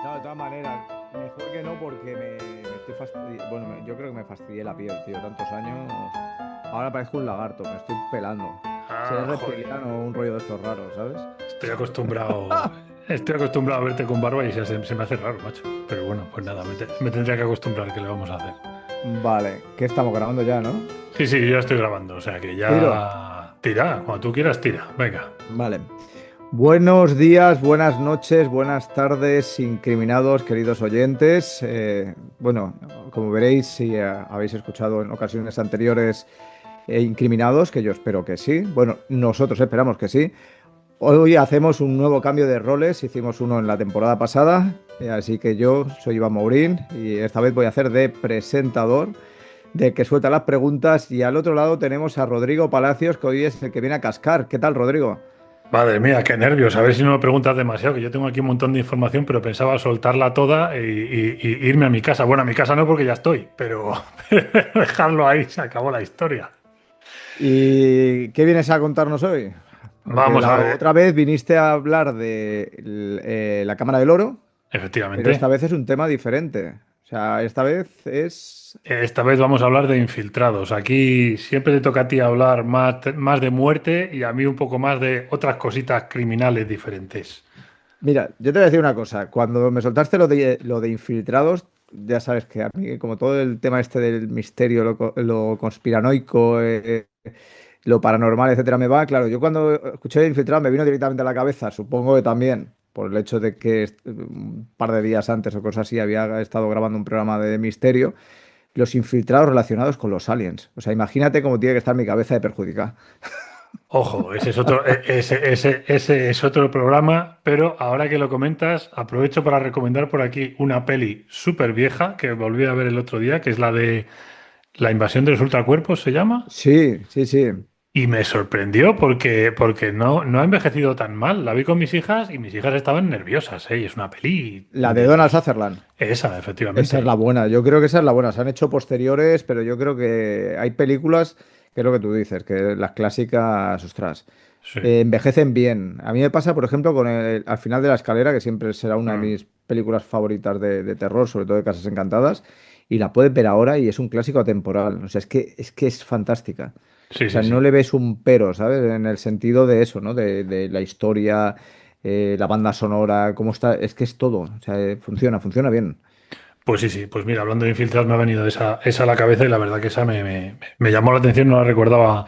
No, de todas maneras, mejor que no porque me estoy fastidiando. Bueno, yo creo que me fastidié la piel, tío. Tantos años. Ahora parezco un lagarto, me estoy pelando. Seré Ah, joder. reptiliano o un rollo de estos raros, ¿sabes? Estoy acostumbrado. Estoy acostumbrado a verte con barba y se me hace raro, macho. Pero bueno, pues nada, me tendría que acostumbrar. ¿Qué le vamos a hacer? Vale, que estamos grabando ya, ¿no? Sí, sí, yo ya estoy grabando. O sea que Tiro. ya. Tira, cuando tú quieras, tira. Venga. Vale. Buenos días, buenas noches, buenas tardes, incriminados, queridos oyentes. Bueno, como veréis, si habéis escuchado en ocasiones anteriores incriminados, que yo espero que sí. Bueno, nosotros esperamos que sí. Hoy hacemos un nuevo cambio de roles, hicimos uno en la temporada pasada, así que yo soy Iván Mourín y esta vez voy a hacer de presentador, de que suelta las preguntas y al otro lado tenemos a Rodrigo Palacios, que hoy es el que viene a cascar. ¿Qué tal, Rodrigo? Madre mía, qué nervios. A ver si no me preguntas demasiado, que yo tengo aquí un montón de información, pero pensaba soltarla toda y irme a mi casa. Bueno, a mi casa no porque ya estoy, pero dejarlo ahí, se acabó la historia. ¿Y qué vienes a contarnos hoy? Porque Vamos a la ver, otra vez viniste a hablar de la Cámara del Oro, pero esta efectivamente. vez es un tema diferente. O sea, esta vez es... Esta vez vamos a hablar de infiltrados. Aquí siempre te toca a ti hablar más de muerte y a mí un poco más de otras cositas criminales diferentes. Mira, yo te voy a decir una cosa. Cuando me soltaste lo de infiltrados, ya sabes que a mí, como todo el tema este del misterio, lo conspiranoico, lo paranormal, etcétera, me va, claro, yo cuando escuché infiltrados me vino directamente a la cabeza, supongo que también, por el hecho de que un par de días antes o cosas así había estado grabando un programa de misterio, los infiltrados relacionados con los aliens. O sea, imagínate cómo tiene que estar mi cabeza de perjudicada. Ojo, ese es otro programa, pero ahora que lo comentas, aprovecho para recomendar por aquí una peli súper vieja que volví a ver el otro día, que es la de La invasión de los ultracuerpos, se llama. Sí, sí, sí. Y me sorprendió porque no ha envejecido tan mal. La vi con mis hijas y mis hijas estaban nerviosas, ¿eh? Y es una peli La de Donald Sutherland. Esa, Esa es la efectivamente. buena, yo creo que esa es la buena. Se han hecho posteriores, pero yo creo que hay películas, que es lo que tú dices, que las clásicas, ostras, Sí. envejecen bien. A mí me pasa, por ejemplo, con Al final de la escalera, que siempre será una de Mm. mis películas favoritas de terror, sobre todo de Casas Encantadas, y la puedes ver ahora y es un clásico atemporal. O sea, es fantástica. Sí, O sea, sí, no sí. le ves un pero, ¿sabes? En el sentido de eso, ¿no? De la historia, la banda sonora, cómo está, es que es todo. O sea, funciona bien. Pues sí, sí. Pues mira, hablando de infiltrados me ha venido esa a la cabeza y la verdad que esa me llamó la atención, no la recordaba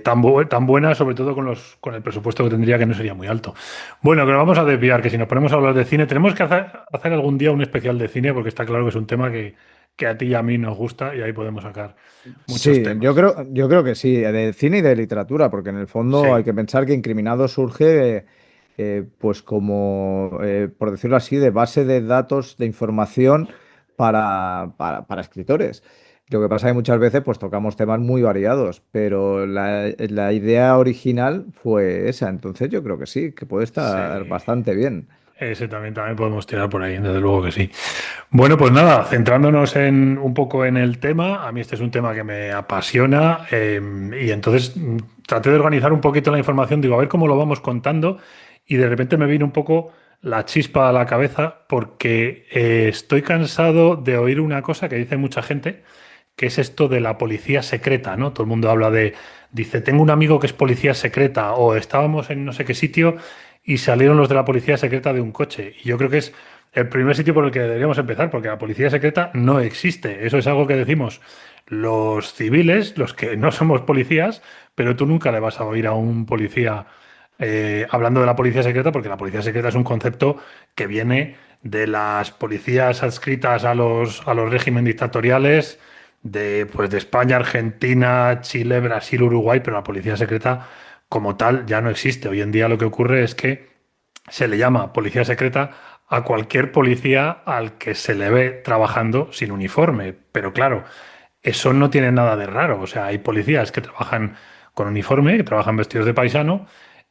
tan buena, sobre todo con el presupuesto que tendría, que no sería muy alto. Bueno, que nos vamos a desviar, que si nos ponemos a hablar de cine, tenemos que hacer algún día un especial de cine, porque está claro que es un tema que a ti y a mí nos gusta y ahí podemos sacar muchos Sí, temas. yo creo que sí, de cine y de literatura, porque en el fondo hay Sí. que pensar que Incriminado surge, pues como, por decirlo así, de base de datos, de información para escritores. Lo que pasa es que muchas veces pues tocamos temas muy variados, pero la idea original fue esa, entonces yo creo que sí, que puede estar Sí. bastante bien. Ese también podemos tirar por ahí, desde luego que sí. Bueno, pues nada, centrándonos un poco en el tema, a mí este es un tema que me apasiona y entonces traté de organizar un poquito la información, digo, a ver cómo lo vamos contando y de repente me vino un poco la chispa a la cabeza porque estoy cansado de oír una cosa que dice mucha gente, que es esto de la policía secreta, ¿no? Todo el mundo dice, tengo un amigo que es policía secreta o estábamos en no sé qué sitio y salieron los de la policía secreta de un coche. Y yo creo que es el primer sitio por el que deberíamos empezar, porque la policía secreta no existe. Eso es algo que decimos los civiles, los que no somos policías, pero tú nunca le vas a oír a un policía hablando de la policía secreta, porque la policía secreta es un concepto que viene de las policías adscritas a los regímenes dictatoriales de España, Argentina, Chile, Brasil, Uruguay, pero la policía secreta como tal ya no existe. Hoy en día lo que ocurre es que se le llama policía secreta a cualquier policía al que se le ve trabajando sin uniforme. Pero claro, eso no tiene nada de raro. O sea, hay policías que trabajan con uniforme, que trabajan vestidos de paisano,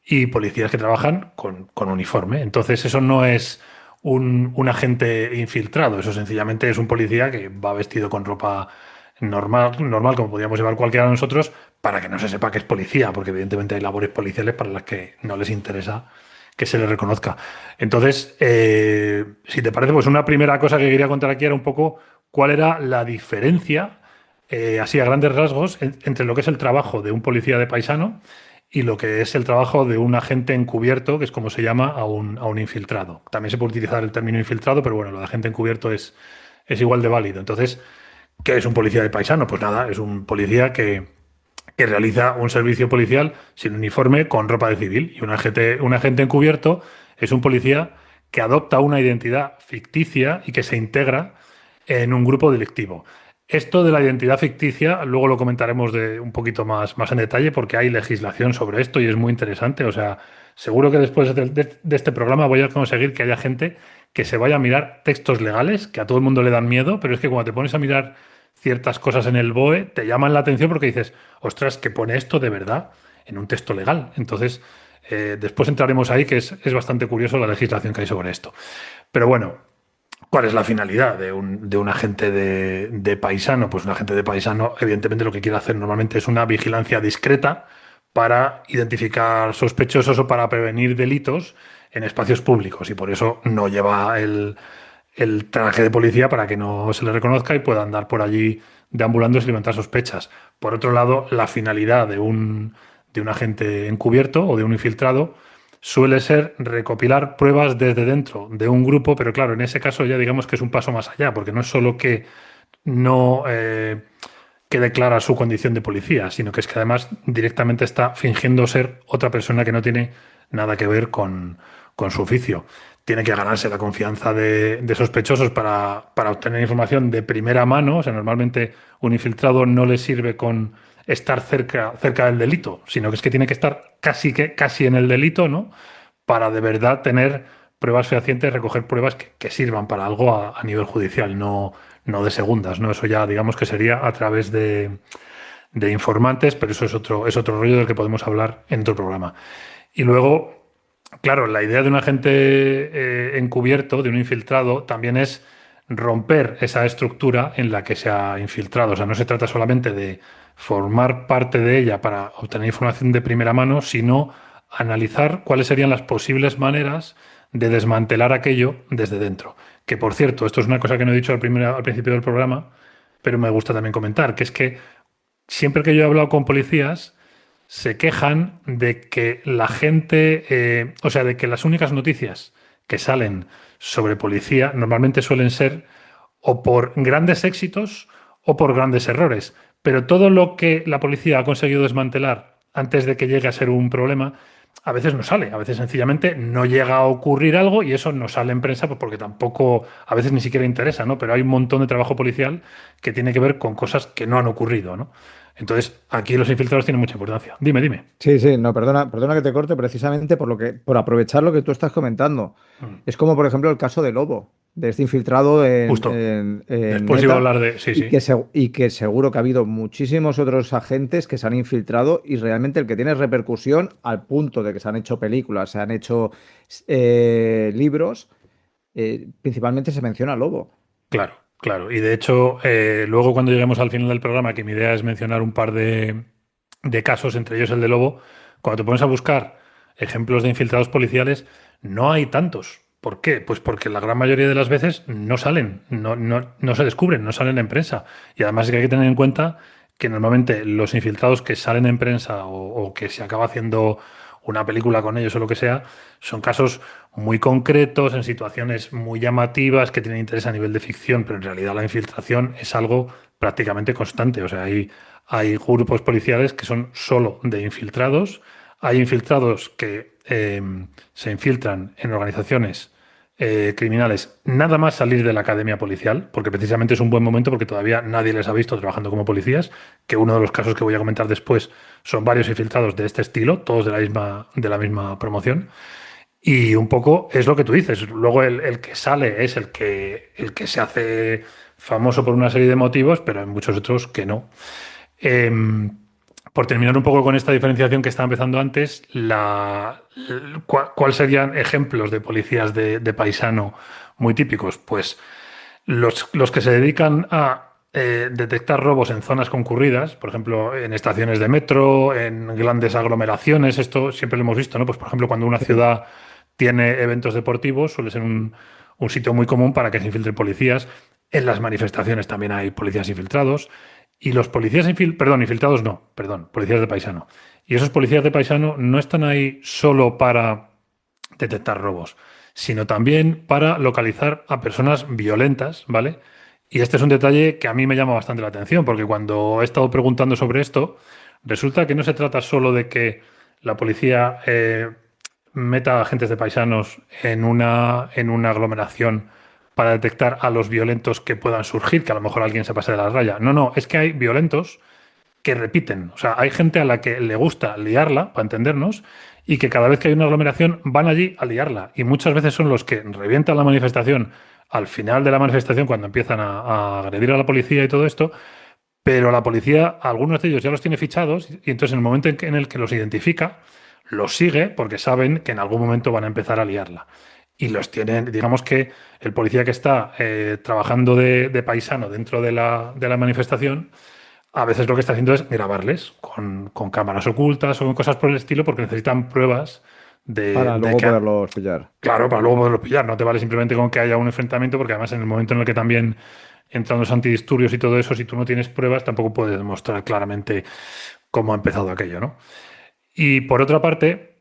y policías que trabajan con uniforme. Entonces, eso no es un agente infiltrado, eso sencillamente es un policía que va vestido con ropa normal, como podríamos llevar cualquiera de nosotros, para que no se sepa que es policía, porque evidentemente hay labores policiales para las que no les interesa que se les reconozca. Entonces, Si te parece, pues una primera cosa que quería contar aquí era un poco cuál era la diferencia, así a grandes rasgos, entre lo que es el trabajo de un policía de paisano y lo que es el trabajo de un agente encubierto, que es como se llama a un infiltrado. También se puede utilizar el término infiltrado, pero bueno, lo de agente encubierto es igual de válido. Entonces, ¿qué es un policía de paisano? Pues nada, es un policía que realiza un servicio policial sin uniforme con ropa de civil. Y un agente encubierto es un policía que adopta una identidad ficticia y que se integra en un grupo delictivo. Esto de la identidad ficticia, luego lo comentaremos un poquito más en detalle porque hay legislación sobre esto y es muy interesante. O sea, seguro que después de este programa voy a conseguir que haya gente que se vaya a mirar textos legales, que a todo el mundo le dan miedo, pero es que cuando te pones a mirar ciertas cosas en el BOE, te llaman la atención porque dices, ostras, que pone esto de verdad en un texto legal. Entonces, después entraremos ahí, que es bastante curioso la legislación que hay sobre esto. Pero bueno, ¿cuál es la finalidad de un agente de paisano? Pues un agente de paisano, evidentemente, lo que quiere hacer normalmente es una vigilancia discreta para identificar sospechosos o para prevenir delitos en espacios públicos. Y por eso no lleva el traje de policía para que no se le reconozca y pueda andar por allí deambulando sin levantar sospechas. Por otro lado, la finalidad de un agente encubierto o de un infiltrado suele ser recopilar pruebas desde dentro de un grupo, pero claro, en ese caso ya digamos que es un paso más allá, porque no es solo que no que declara su condición de policía, sino que es que además directamente está fingiendo ser otra persona que no tiene nada que ver con su oficio. Tiene que ganarse la confianza de sospechosos para obtener información de primera mano. O sea, normalmente un infiltrado no le sirve con estar cerca del delito, sino que es que tiene que estar casi en el delito, ¿no? Para de verdad tener pruebas fehacientes, recoger pruebas que sirvan para algo a nivel judicial, no de segundas, ¿no? Eso ya digamos que sería a través de informantes, pero eso es otro rollo del que podemos hablar en otro programa. Y luego, claro, la idea de un agente encubierto, de un infiltrado, también es romper esa estructura en la que se ha infiltrado. O sea, no se trata solamente de formar parte de ella para obtener información de primera mano, sino analizar cuáles serían las posibles maneras de desmantelar aquello desde dentro. Que por cierto, esto es una cosa que no he dicho al principio del programa, pero me gusta también comentar, que es que siempre que yo he hablado con policías, se quejan de que la gente, o sea, de que las únicas noticias que salen sobre policía normalmente suelen ser o por grandes éxitos o por grandes errores. Pero todo lo que la policía ha conseguido desmantelar antes de que llegue a ser un problema, a veces no sale. A veces sencillamente no llega a ocurrir algo y eso no sale en prensa pues porque tampoco, a veces ni siquiera interesa, ¿no? Pero hay un montón de trabajo policial que tiene que ver con cosas que no han ocurrido, ¿no? Entonces, aquí los infiltrados tienen mucha importancia. Dime, dime. Sí, sí, no, perdona que te corte precisamente por aprovechar lo que tú estás comentando. Mm. Es como, por ejemplo, el caso de Lobo, de este infiltrado Justo. en Después iba a Meta, hablar de... Sí, sí. y que seguro que ha habido muchísimos otros agentes que se han infiltrado y realmente el que tiene repercusión al punto de que se han hecho películas, se han hecho libros, principalmente se menciona a Lobo. Claro, claro. Y de hecho, luego cuando lleguemos al final del programa, que mi idea es mencionar un par de casos, entre ellos el de Lobo, cuando te pones a buscar ejemplos de infiltrados policiales, no hay tantos. ¿Por qué? Pues porque la gran mayoría de las veces no salen, no se descubren, no salen en prensa. Y además es que hay que tener en cuenta que normalmente los infiltrados que salen en prensa o que se acaba haciendo una película con ellos o lo que sea, son casos muy concretos, en situaciones muy llamativas, que tienen interés a nivel de ficción, pero en realidad la infiltración es algo prácticamente constante. O sea, hay grupos policiales que son solo de infiltrados, hay infiltrados que se infiltran en organizaciones criminales nada más salir de la academia policial, porque precisamente es un buen momento porque todavía nadie les ha visto trabajando como policías, que uno de los casos que voy a comentar después son varios infiltrados de este estilo, todos de la misma promoción. Y un poco es lo que tú dices. Luego el que sale es el que se hace famoso por una serie de motivos, pero hay muchos otros que no. Em, por terminar un poco con esta diferenciación que estaba empezando antes, ¿cuál serían ejemplos de policías de paisano muy típicos? Pues los que se dedican a detectar robos en zonas concurridas, por ejemplo, en estaciones de metro, en grandes aglomeraciones, esto siempre lo hemos visto, ¿no? Pues por ejemplo, cuando una Sí. ciudad tiene eventos deportivos, suele ser un sitio muy común para que se infiltren policías. En las manifestaciones también hay policías infiltrados. Y los policías infiltrados no, perdón, policías de paisano. Y esos policías de paisano no están ahí solo para detectar robos, sino también para localizar a personas violentas, ¿vale? Y este es un detalle que a mí me llama bastante la atención, porque cuando he estado preguntando sobre esto, resulta que no se trata solo de que la policía meta a agentes de paisanos en una aglomeración para detectar a los violentos que puedan surgir, que a lo mejor alguien se pase de la raya. No, no, es que hay violentos que repiten. O sea, hay gente a la que le gusta liarla, para entendernos, y que cada vez que hay una aglomeración van allí a liarla. Y muchas veces son los que revientan la manifestación al final de la manifestación, cuando empiezan a agredir a la policía y todo esto, pero la policía, algunos de ellos ya los tiene fichados, y entonces en el momento en el que los identifica, los sigue porque saben que en algún momento van a empezar a liarla. Y los tienen, digamos que el policía que está trabajando de paisano dentro de la manifestación, a veces lo que está haciendo es grabarles con cámaras ocultas o con cosas por el estilo porque necesitan pruebas Para de luego que... poderlos pillar. Claro, para luego poderlos pillar. No te vale simplemente con que haya un enfrentamiento porque además en el momento en el que también entran los antidisturbios y todo eso, si tú no tienes pruebas, tampoco puedes demostrar claramente cómo ha empezado aquello, ¿no? Y por otra parte,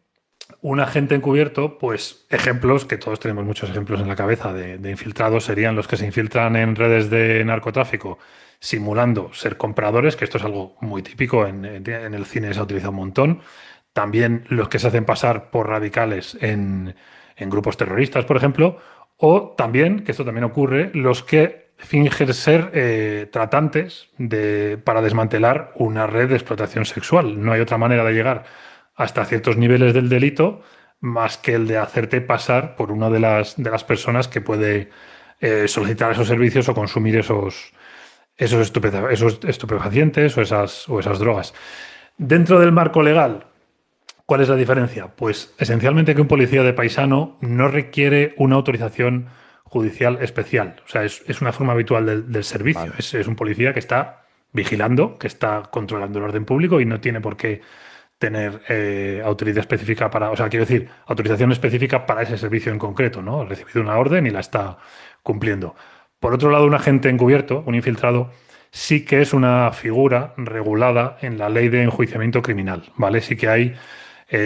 un agente encubierto, pues ejemplos, que todos tenemos muchos ejemplos en la cabeza de infiltrados, serían los que se infiltran en redes de narcotráfico simulando ser compradores, que esto es algo muy típico en el cine, se ha utilizado un montón. También los que se hacen pasar por radicales en grupos terroristas, por ejemplo. O también, que esto también ocurre, los que fingen ser tratantes para desmantelar una red de explotación sexual. No hay otra manera de llegar hasta ciertos niveles del delito más que el de hacerte pasar por una de las personas que puede solicitar esos servicios o consumir esos estupefacientes o esas drogas. Dentro del marco legal, ¿cuál es la diferencia? Pues esencialmente que un policía de paisano no requiere una autorización judicial especial. O sea, es una forma habitual del servicio. Vale. Es un policía que está vigilando, que está controlando el orden público y no tiene por qué tener autoridad específica para, o sea, quiero decir, autorización específica para ese servicio en concreto, ¿no? Ha recibido una orden y la está cumpliendo. Por otro lado, un agente encubierto, un infiltrado, sí que es una figura regulada en la ley de enjuiciamiento criminal, ¿vale? Sí que hay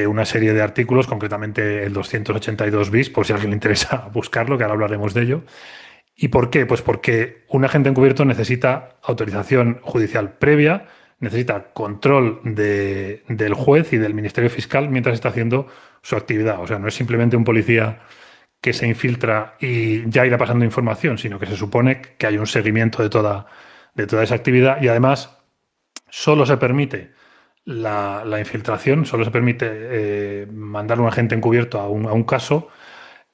una serie de artículos, concretamente el 282 bis, por si a alguien le interesa buscarlo, que ahora hablaremos de ello. ¿Y por qué? Pues porque un agente encubierto necesita autorización judicial previa, necesita control del juez y del Ministerio Fiscal mientras está haciendo su actividad. O sea, no es simplemente un policía que se infiltra y ya irá pasando información, sino que se supone que hay un seguimiento de toda esa actividad y además solo se permite la infiltración, solo se permite mandar un agente encubierto a un caso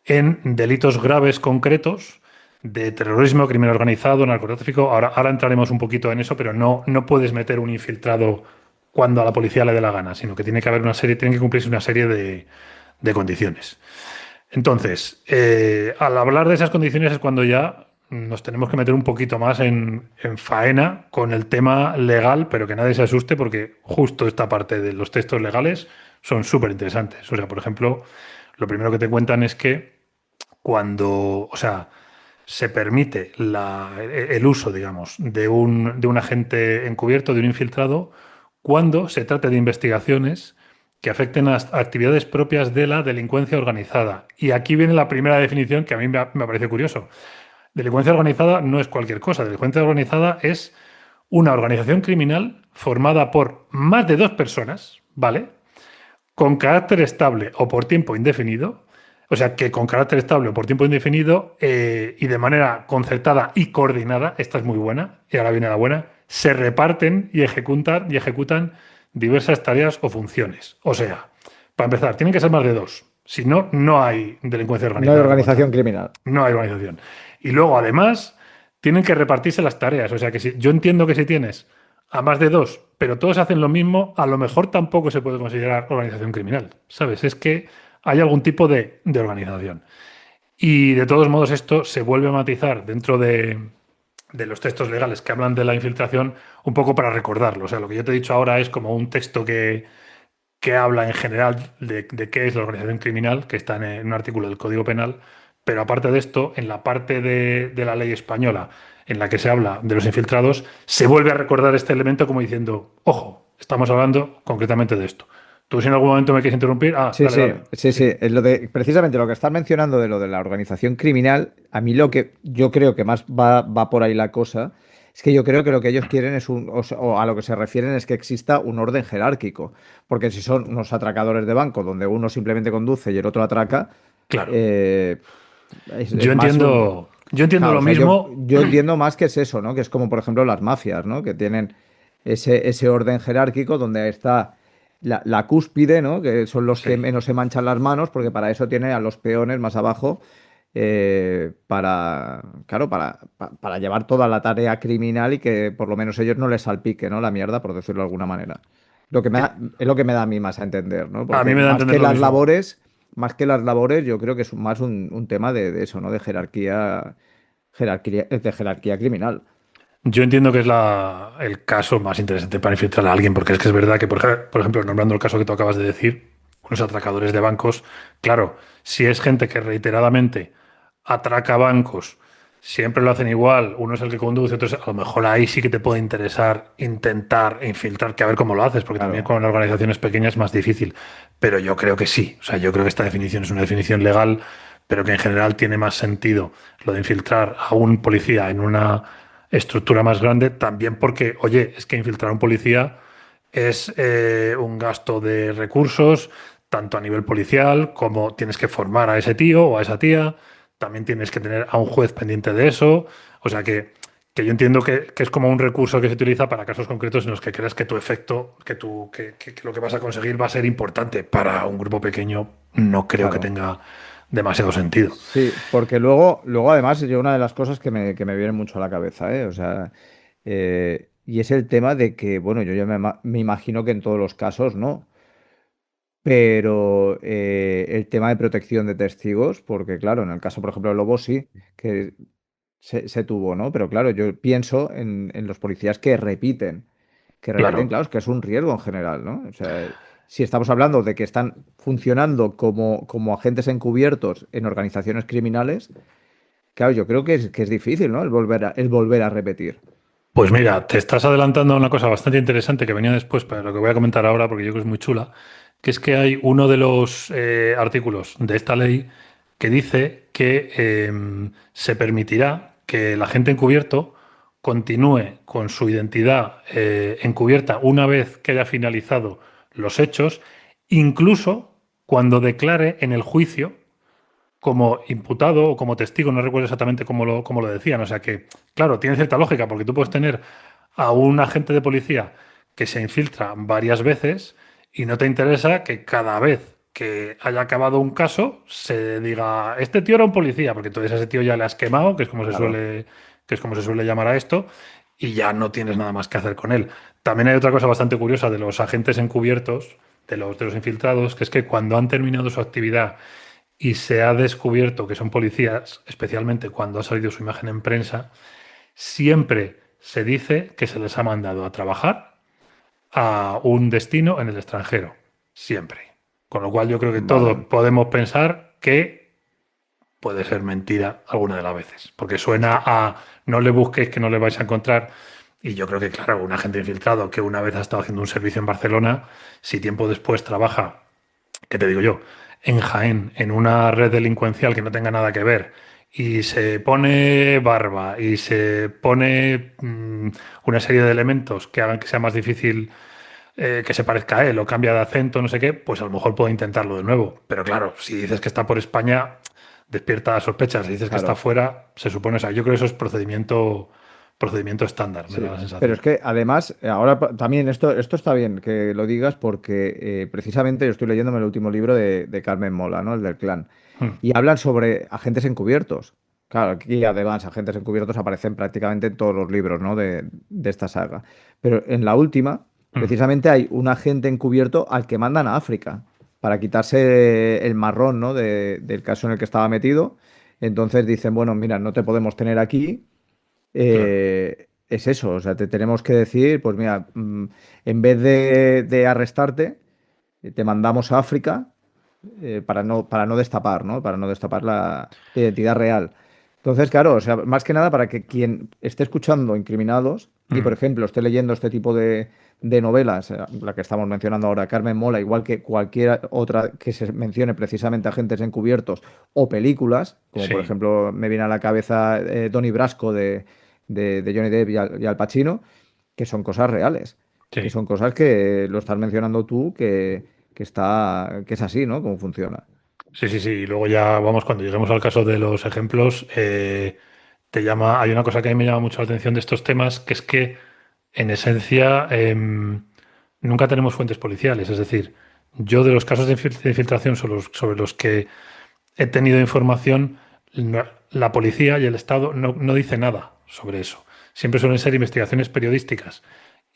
en delitos graves concretos de terrorismo, crimen organizado, narcotráfico. Ahora entraremos un poquito en eso, pero no puedes meter un infiltrado cuando a la policía le dé la gana, sino que tiene que haber tiene que cumplirse una serie de condiciones. Entonces, al hablar de esas condiciones es cuando ya nos tenemos que meter un poquito más en faena con el tema legal, pero que nadie se asuste porque justo esta parte de los textos legales son súper interesantes. O sea, por ejemplo, lo primero que te cuentan es que cuando, o sea, se permite el uso, digamos, de un agente encubierto, de un infiltrado, cuando se trate de investigaciones que afecten a actividades propias de la delincuencia organizada. Y aquí viene la primera definición que a mí me parece curioso. Delincuencia organizada no es cualquier cosa. Delincuencia organizada es una organización criminal formada por más de dos personas, ¿vale? Con carácter estable o por tiempo indefinido, o sea, que con carácter estable o por tiempo indefinido y de manera concertada y coordinada, esta es muy buena, y ahora viene la buena, se reparten y ejecutan diversas tareas o funciones. O sea, para empezar, tienen que ser más de dos. Si no, no hay delincuencia No hay organizada como tal. organización criminal. No hay organización. Y luego, además, tienen que repartirse las tareas. O sea, que si, yo entiendo que si tienes a más de dos, pero todos hacen lo mismo, a lo mejor tampoco se puede considerar organización criminal. ¿Sabes? Es que hay algún tipo de organización. Y de todos modos, esto se vuelve a matizar dentro de los textos legales que hablan de la infiltración, un poco para recordarlo. O sea, lo que yo te he dicho ahora es como un texto que habla en general de qué es la organización criminal, que está en un artículo del Código Penal, Pero aparte de esto, en la parte de la ley española en la que se habla de los infiltrados, se vuelve a recordar este elemento como diciendo, ojo, estamos hablando concretamente de esto. ¿Tú si en algún momento me quieres interrumpir? Ah, Sí, dale, sí, dale. sí, Sí, sí. Es lo de, precisamente lo que estás mencionando de lo de la organización criminal, a mí lo que yo creo que más va por ahí la cosa, es que yo creo que lo que ellos quieren es o a lo que se refieren es que exista un orden jerárquico. Porque si son unos atracadores de banco donde uno simplemente conduce y el otro atraca, claro. eh, es más un. Yo entiendo Claro, o lo sea, yo, mismo. yo entiendo más que es eso, ¿no? Que es como, por ejemplo, las mafias, ¿no? Que tienen ese orden jerárquico donde está la cúspide, ¿no? Que son los que Sí. menos se manchan las manos, porque para eso tiene a los peones más abajo, claro, para llevar toda la tarea criminal y que por lo menos ellos no les salpique, ¿no? La mierda, por decirlo de alguna manera. Es lo que me da a mí más a entender, ¿no? A mí Porque me da a entender lo mismo. más que las labores, yo creo que es más un tema de eso, ¿no? De jerarquía criminal. Yo entiendo que es el caso más interesante para infiltrar a alguien, porque es que es verdad que, por ejemplo, nombrando el caso que tú acabas de decir, unos atracadores de bancos, claro, si es gente que reiteradamente atraca bancos, siempre lo hacen igual, uno es el que conduce, entonces a lo mejor ahí sí que te puede interesar intentar infiltrar, que a ver cómo lo haces, porque también Claro, con organizaciones pequeñas es más difícil. Pero yo creo que sí, o sea, yo creo que esta definición es una definición legal, pero que en general tiene más sentido lo de infiltrar a un policía en una estructura más grande, también porque, oye, es que infiltrar a un policía es un gasto de recursos, tanto a nivel policial como tienes que formar a ese tío o a esa tía, también tienes que tener a un juez pendiente de eso, o sea que yo entiendo que es como un recurso que se utiliza para casos concretos en los que creas que tu efecto, que lo que vas a conseguir va a ser importante. Para un grupo pequeño no creo que claro. tenga demasiado sentido. Sí, porque luego además, yo una de las cosas que me viene mucho a la cabeza, ¿eh? O sea, y es el tema de que, bueno, yo ya me imagino que en todos los casos no, pero el tema de protección de testigos, porque claro, en el caso, por ejemplo, de Lobo sí, que se tuvo, ¿no? Pero claro, yo pienso en los policías que repiten, Claro. claro, es que es un riesgo en general, ¿no? O sea, si estamos hablando de que están funcionando como agentes encubiertos en organizaciones criminales, claro, yo creo que es difícil, ¿no? El volver a repetir. Pues mira, te estás adelantando a una cosa bastante interesante que venía después, pero lo que voy a comentar ahora, porque yo creo que es muy chula, que es que hay uno de los artículos de esta ley que dice que se permitirá que el agente encubierto continúe con su identidad encubierta una vez que haya finalizado los hechos, incluso cuando declare en el juicio como imputado o como testigo, no recuerdo exactamente cómo lo decían. O sea que, claro, tiene cierta lógica, porque tú puedes tener a un agente de policía que se infiltra varias veces y no te interesa que cada vez que haya acabado un caso se diga, este tío era un policía, porque entonces a ese tío ya le has quemado, Claro. que es como se suele llamar a esto, y ya no tienes nada más que hacer con él. También hay otra cosa bastante curiosa de los agentes encubiertos, de los infiltrados, que es que cuando han terminado su actividad y se ha descubierto que son policías, especialmente cuando ha salido su imagen en prensa, siempre se dice que se les ha mandado a trabajar a un destino en el extranjero. Siempre. Con lo cual yo creo que todos Vale. podemos pensar que puede ser mentira alguna de las veces. Porque suena a no le busquéis que no le vais a encontrar. Y yo creo que, claro, un agente infiltrado que una vez ha estado haciendo un servicio en Barcelona, si tiempo después trabaja, ¿qué te digo yo? En Jaén, en una red delincuencial que no tenga nada que ver, y se pone barba y se pone una serie de elementos que hagan que sea más difícil que se parezca a él o cambia de acento, no sé qué, pues a lo mejor puedo intentarlo de nuevo. Pero claro, si dices que está por España, despierta sospechas. Si dices que está Claro. fuera, se supone, o sea, yo creo que eso es procedimiento estándar, me da Sí, la pero es sensación. que además, ahora también esto está bien que lo digas porque precisamente yo estoy leyéndome el último libro de Carmen Mola, ¿no? El del clan. Mm, Y hablan sobre agentes encubiertos. Claro, aquí además agentes encubiertos aparecen prácticamente en todos los libros, ¿no? de esta saga. Pero en la última, mm, precisamente hay un agente encubierto al que mandan a África para quitarse el marrón, ¿no? del caso en el que estaba metido. Entonces dicen, bueno, mira, no te podemos tener aquí, claro. es eso, o sea, te tenemos que decir, pues mira, en vez de arrestarte, te mandamos a África, para no destapar, ¿no? Para no destapar la identidad real. Entonces, claro, o sea, más que nada para que quien esté escuchando Incriminados y, por Mm, ejemplo, esté leyendo este tipo de novelas, la que estamos mencionando ahora, Carmen Mola, igual que cualquier otra que se mencione precisamente agentes encubiertos o películas, como por sí, ejemplo me viene a la cabeza Donnie Brasco de Johnny Depp y Al Pacino, que son cosas reales, que sí. son cosas que lo estás mencionando tú, que es así, ¿no? Cómo funciona. Sí, sí, sí. Y luego ya vamos, cuando lleguemos al caso de los ejemplos, hay una cosa que a mí me llama mucho la atención de estos temas, que es que en esencia nunca tenemos fuentes policiales. Es decir, yo de los casos de infiltración sobre los que he tenido información, la policía y el Estado no dice nada sobre eso. Siempre suelen ser investigaciones periodísticas.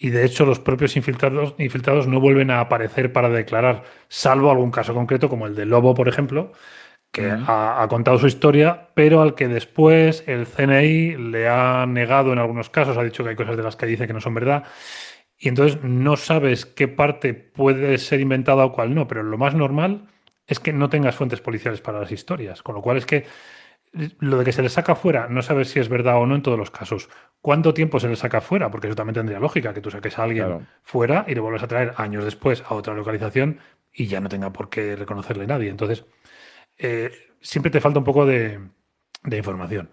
Y de hecho, los propios infiltrados no vuelven a aparecer para declarar, salvo algún caso concreto, como el del Lobo, por ejemplo, que Ujú. ha contado su historia, pero al que después el CNI le ha negado en algunos casos, ha dicho que hay cosas de las que dice que no son verdad, y entonces no sabes qué parte puede ser inventada o cuál no, pero lo más normal es que no tengas fuentes policiales para las historias, con lo cual es que lo de que se le saca fuera, no sabes si es verdad o no en todos los casos. ¿Cuánto tiempo se le saca fuera? Porque eso también tendría lógica, que tú saques a alguien Claro. fuera y le vuelves a traer años después a otra localización y ya no tenga por qué reconocerle nadie. Entonces, eh, siempre te falta un poco de información.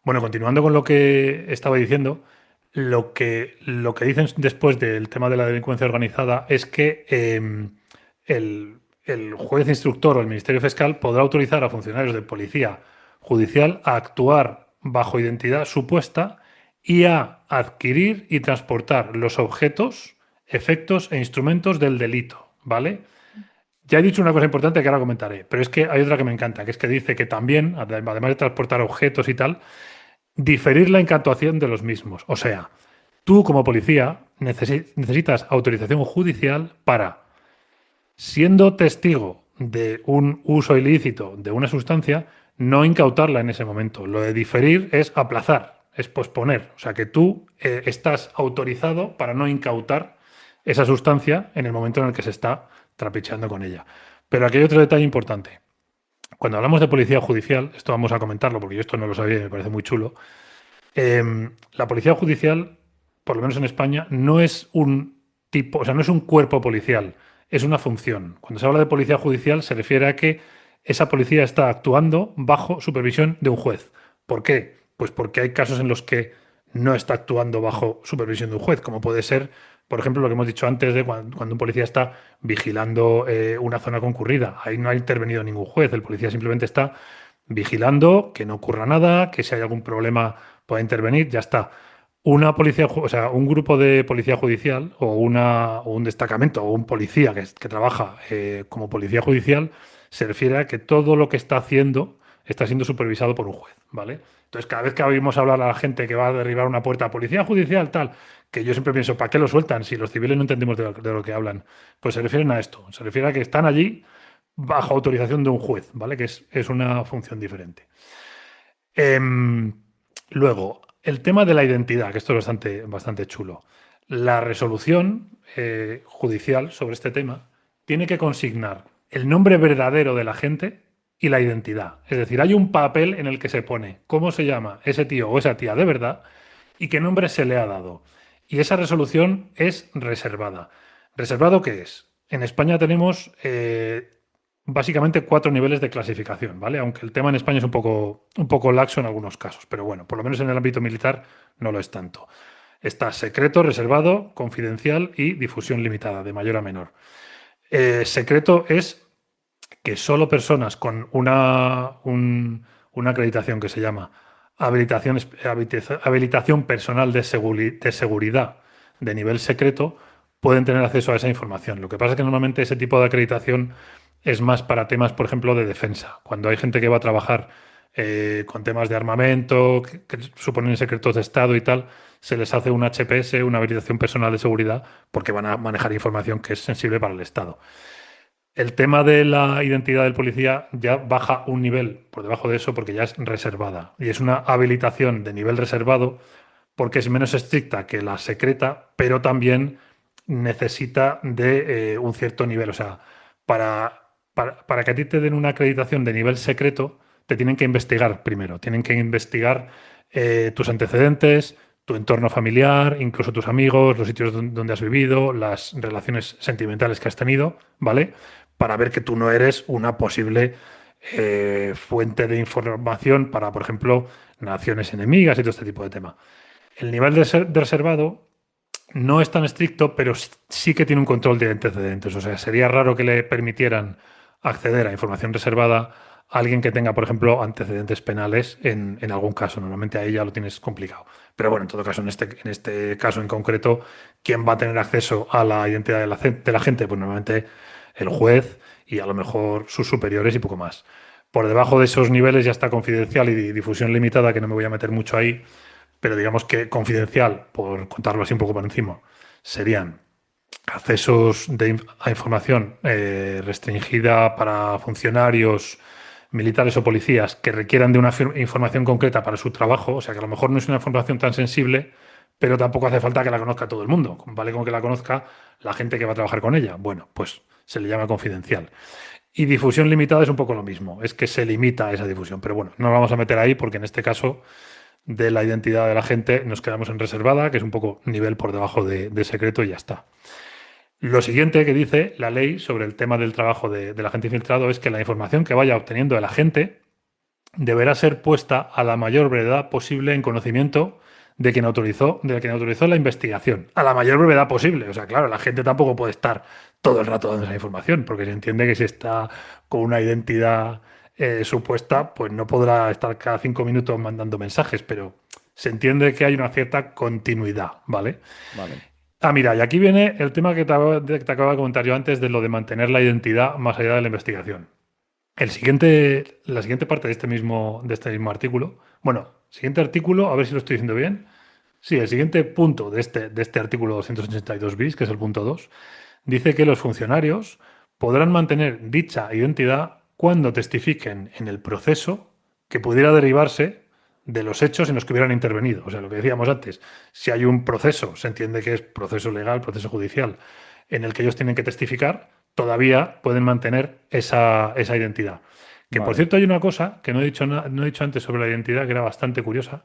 Bueno, continuando con lo que estaba diciendo, lo que dicen después del tema de la delincuencia organizada es que el juez instructor o el Ministerio Fiscal podrá autorizar a funcionarios de policía judicial a actuar bajo identidad supuesta y a adquirir y transportar los objetos, efectos e instrumentos del delito, ¿vale? Ya he dicho una cosa importante que ahora comentaré, pero es que hay otra que me encanta, que es que dice que también, además de transportar objetos y tal, diferir la incautación de los mismos. O sea, tú como policía necesitas autorización judicial para, siendo testigo de un uso ilícito de una sustancia, no incautarla en ese momento. Lo de diferir es aplazar, es posponer. O sea, que tú estás autorizado para no incautar esa sustancia en el momento en el que se está trapicheando con ella. Pero aquí hay otro detalle importante. Cuando hablamos de policía judicial, esto vamos a comentarlo porque yo esto no lo sabía y me parece muy chulo. La policía judicial, por lo menos en España, no es un tipo, o sea, no es un cuerpo policial, es una función. Cuando se habla de policía judicial se refiere a que esa policía está actuando bajo supervisión de un juez. ¿Por qué? Pues porque hay casos en los que no está actuando bajo supervisión de un juez, como puede ser, por ejemplo, lo que hemos dicho antes de cuando un policía está vigilando una zona concurrida. Ahí no ha intervenido ningún juez, el policía simplemente está vigilando que no ocurra nada, que si hay algún problema pueda intervenir, ya está. Una policía, o sea, un grupo de policía judicial o un destacamento o un policía que trabaja como policía judicial se refiere a que todo lo que está haciendo está siendo supervisado por un juez, ¿vale? Entonces, cada vez que oímos hablar a la gente que va a derribar una puerta, policía judicial, tal, que yo siempre pienso, ¿para qué lo sueltan si los civiles no entendemos de lo que hablan? Pues se refieren a esto, se refiere a que están allí bajo autorización de un juez, ¿vale? Que es una función diferente. Em, Luego, el tema de la identidad, que esto es bastante chulo. La resolución judicial sobre este tema tiene que consignar el nombre verdadero del agente y la identidad. Es decir, hay un papel en el que se pone cómo se llama ese tío o esa tía de verdad y qué nombre se le ha dado. Y esa resolución es reservada. ¿Reservado qué es? En España tenemos básicamente cuatro niveles de clasificación, ¿vale? Aunque el tema en España es un poco laxo en algunos casos, pero bueno, por lo menos en el ámbito militar no lo es tanto. Está secreto, reservado, confidencial y difusión limitada, de mayor a menor. Secreto es que solo personas con una acreditación que se llama habilitación personal de seguridad de nivel secreto pueden tener acceso a esa información. Lo que pasa es que normalmente ese tipo de acreditación es más para temas, por ejemplo, de defensa. Cuando hay gente que va a trabajar con temas de armamento, que suponen secretos de Estado y tal, se les hace un HPS, una habilitación personal de seguridad, porque van a manejar información que es sensible para el Estado. El tema de la identidad del policía ya baja un nivel por debajo de eso porque ya es reservada. Y es una habilitación de nivel reservado porque es menos estricta que la secreta, pero también necesita de un cierto nivel. O sea, para para que a ti te den una acreditación de nivel secreto, te tienen que investigar primero. Tienen que investigar tus antecedentes, tu entorno familiar, incluso tus amigos, los sitios donde has vivido, las relaciones sentimentales que has tenido, ¿vale? Para ver que tú no eres una posible fuente de información para, por ejemplo, naciones enemigas y todo este tipo de tema. El nivel de reservado no es tan estricto, pero sí que tiene un control de antecedentes. O sea, sería raro que le permitieran acceder a información reservada a alguien que tenga, por ejemplo, antecedentes penales en algún caso. Normalmente ahí ya lo tienes complicado. Pero bueno, en todo caso, en este caso en concreto, ¿quién va a tener acceso a la identidad de la gente? Pues normalmente el juez y a lo mejor sus superiores y poco más. Por debajo de esos niveles ya está confidencial y difusión limitada, que no me voy a meter mucho ahí, pero digamos que confidencial, por contarlo así un poco por encima, serían accesos a información restringida para funcionarios militares o policías que requieran de una información concreta para su trabajo, o sea que a lo mejor no es una información tan sensible, pero tampoco hace falta que la conozca todo el mundo, vale con que la conozca la gente que va a trabajar con ella. Bueno, pues se le llama confidencial. Y difusión limitada es un poco lo mismo, es que se limita a esa difusión, pero bueno, no nos vamos a meter ahí porque en este caso de la identidad de la gente nos quedamos en reservada, que es un poco nivel por debajo de secreto y ya está. Lo siguiente que dice la ley sobre el tema del trabajo del agente infiltrado es que la información que vaya obteniendo el agente deberá ser puesta a la mayor brevedad posible en conocimiento de quien autorizó la investigación. A la mayor brevedad posible. O sea, claro, la gente tampoco puede estar todo el rato dando esa información, porque se entiende que si está con una identidad supuesta, pues no podrá estar cada 5 minutos mandando mensajes, pero se entiende que hay una cierta continuidad, ¿vale? Vale. Ah, mira, y aquí viene el tema que te acabo de comentar yo antes de lo de mantener la identidad más allá de la investigación. La siguiente parte de este mismo artículo, bueno, siguiente artículo, a ver si lo estoy diciendo bien. Sí, el siguiente punto de este artículo 282 bis, que es el punto 2, dice que los funcionarios podrán mantener dicha identidad cuando testifiquen en el proceso que pudiera derivarse de los hechos en los que hubieran intervenido. O sea, lo que decíamos antes, si hay un proceso, se entiende que es proceso legal, proceso judicial, en el que ellos tienen que testificar, todavía pueden mantener esa identidad. Que por Vale. cierto hay una cosa que no he dicho antes sobre la identidad que era bastante curiosa,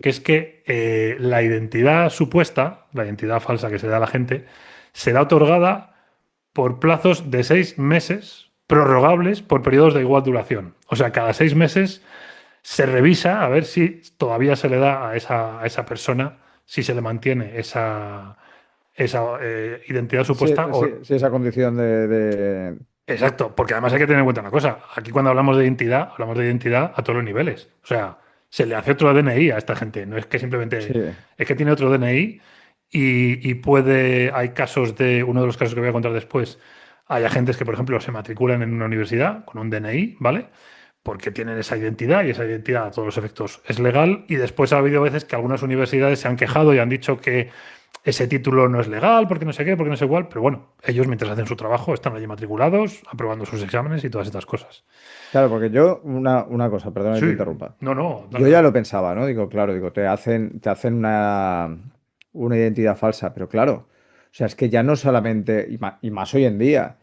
que es que la identidad supuesta, la identidad falsa que se da a la gente, será otorgada por plazos de 6 meses, prorrogables por periodos de igual duración. O sea, cada 6 meses se revisa a ver si todavía se le da a esa persona, si se le mantiene esa identidad Sí, supuesta sí, o... sí, esa condición Exacto, porque además hay que tener en cuenta una cosa. Aquí cuando hablamos de identidad a todos los niveles. O sea, se le hace otro DNI a esta gente. No es que Sí, simplemente... Es que tiene otro DNI y hay casos uno de los casos que voy a contar después, hay agentes que, por ejemplo, se matriculan en una universidad con un DNI, ¿vale? Porque tienen esa identidad y esa identidad a todos los efectos es legal. Y después ha habido veces que algunas universidades se han quejado y han dicho que ese título no es legal, porque no sé qué, porque no sé cuál, pero bueno, ellos mientras hacen su trabajo están allí matriculados, aprobando sus exámenes y todas estas cosas. claro, porque yo, una cosa, perdona que te Sí, interrumpa. no, no, dale, Yo ya dale. lo pensaba, ¿no? Digo, claro, digo, te hacen una identidad falsa, pero claro, o sea, es que ya no solamente, y más hoy en día,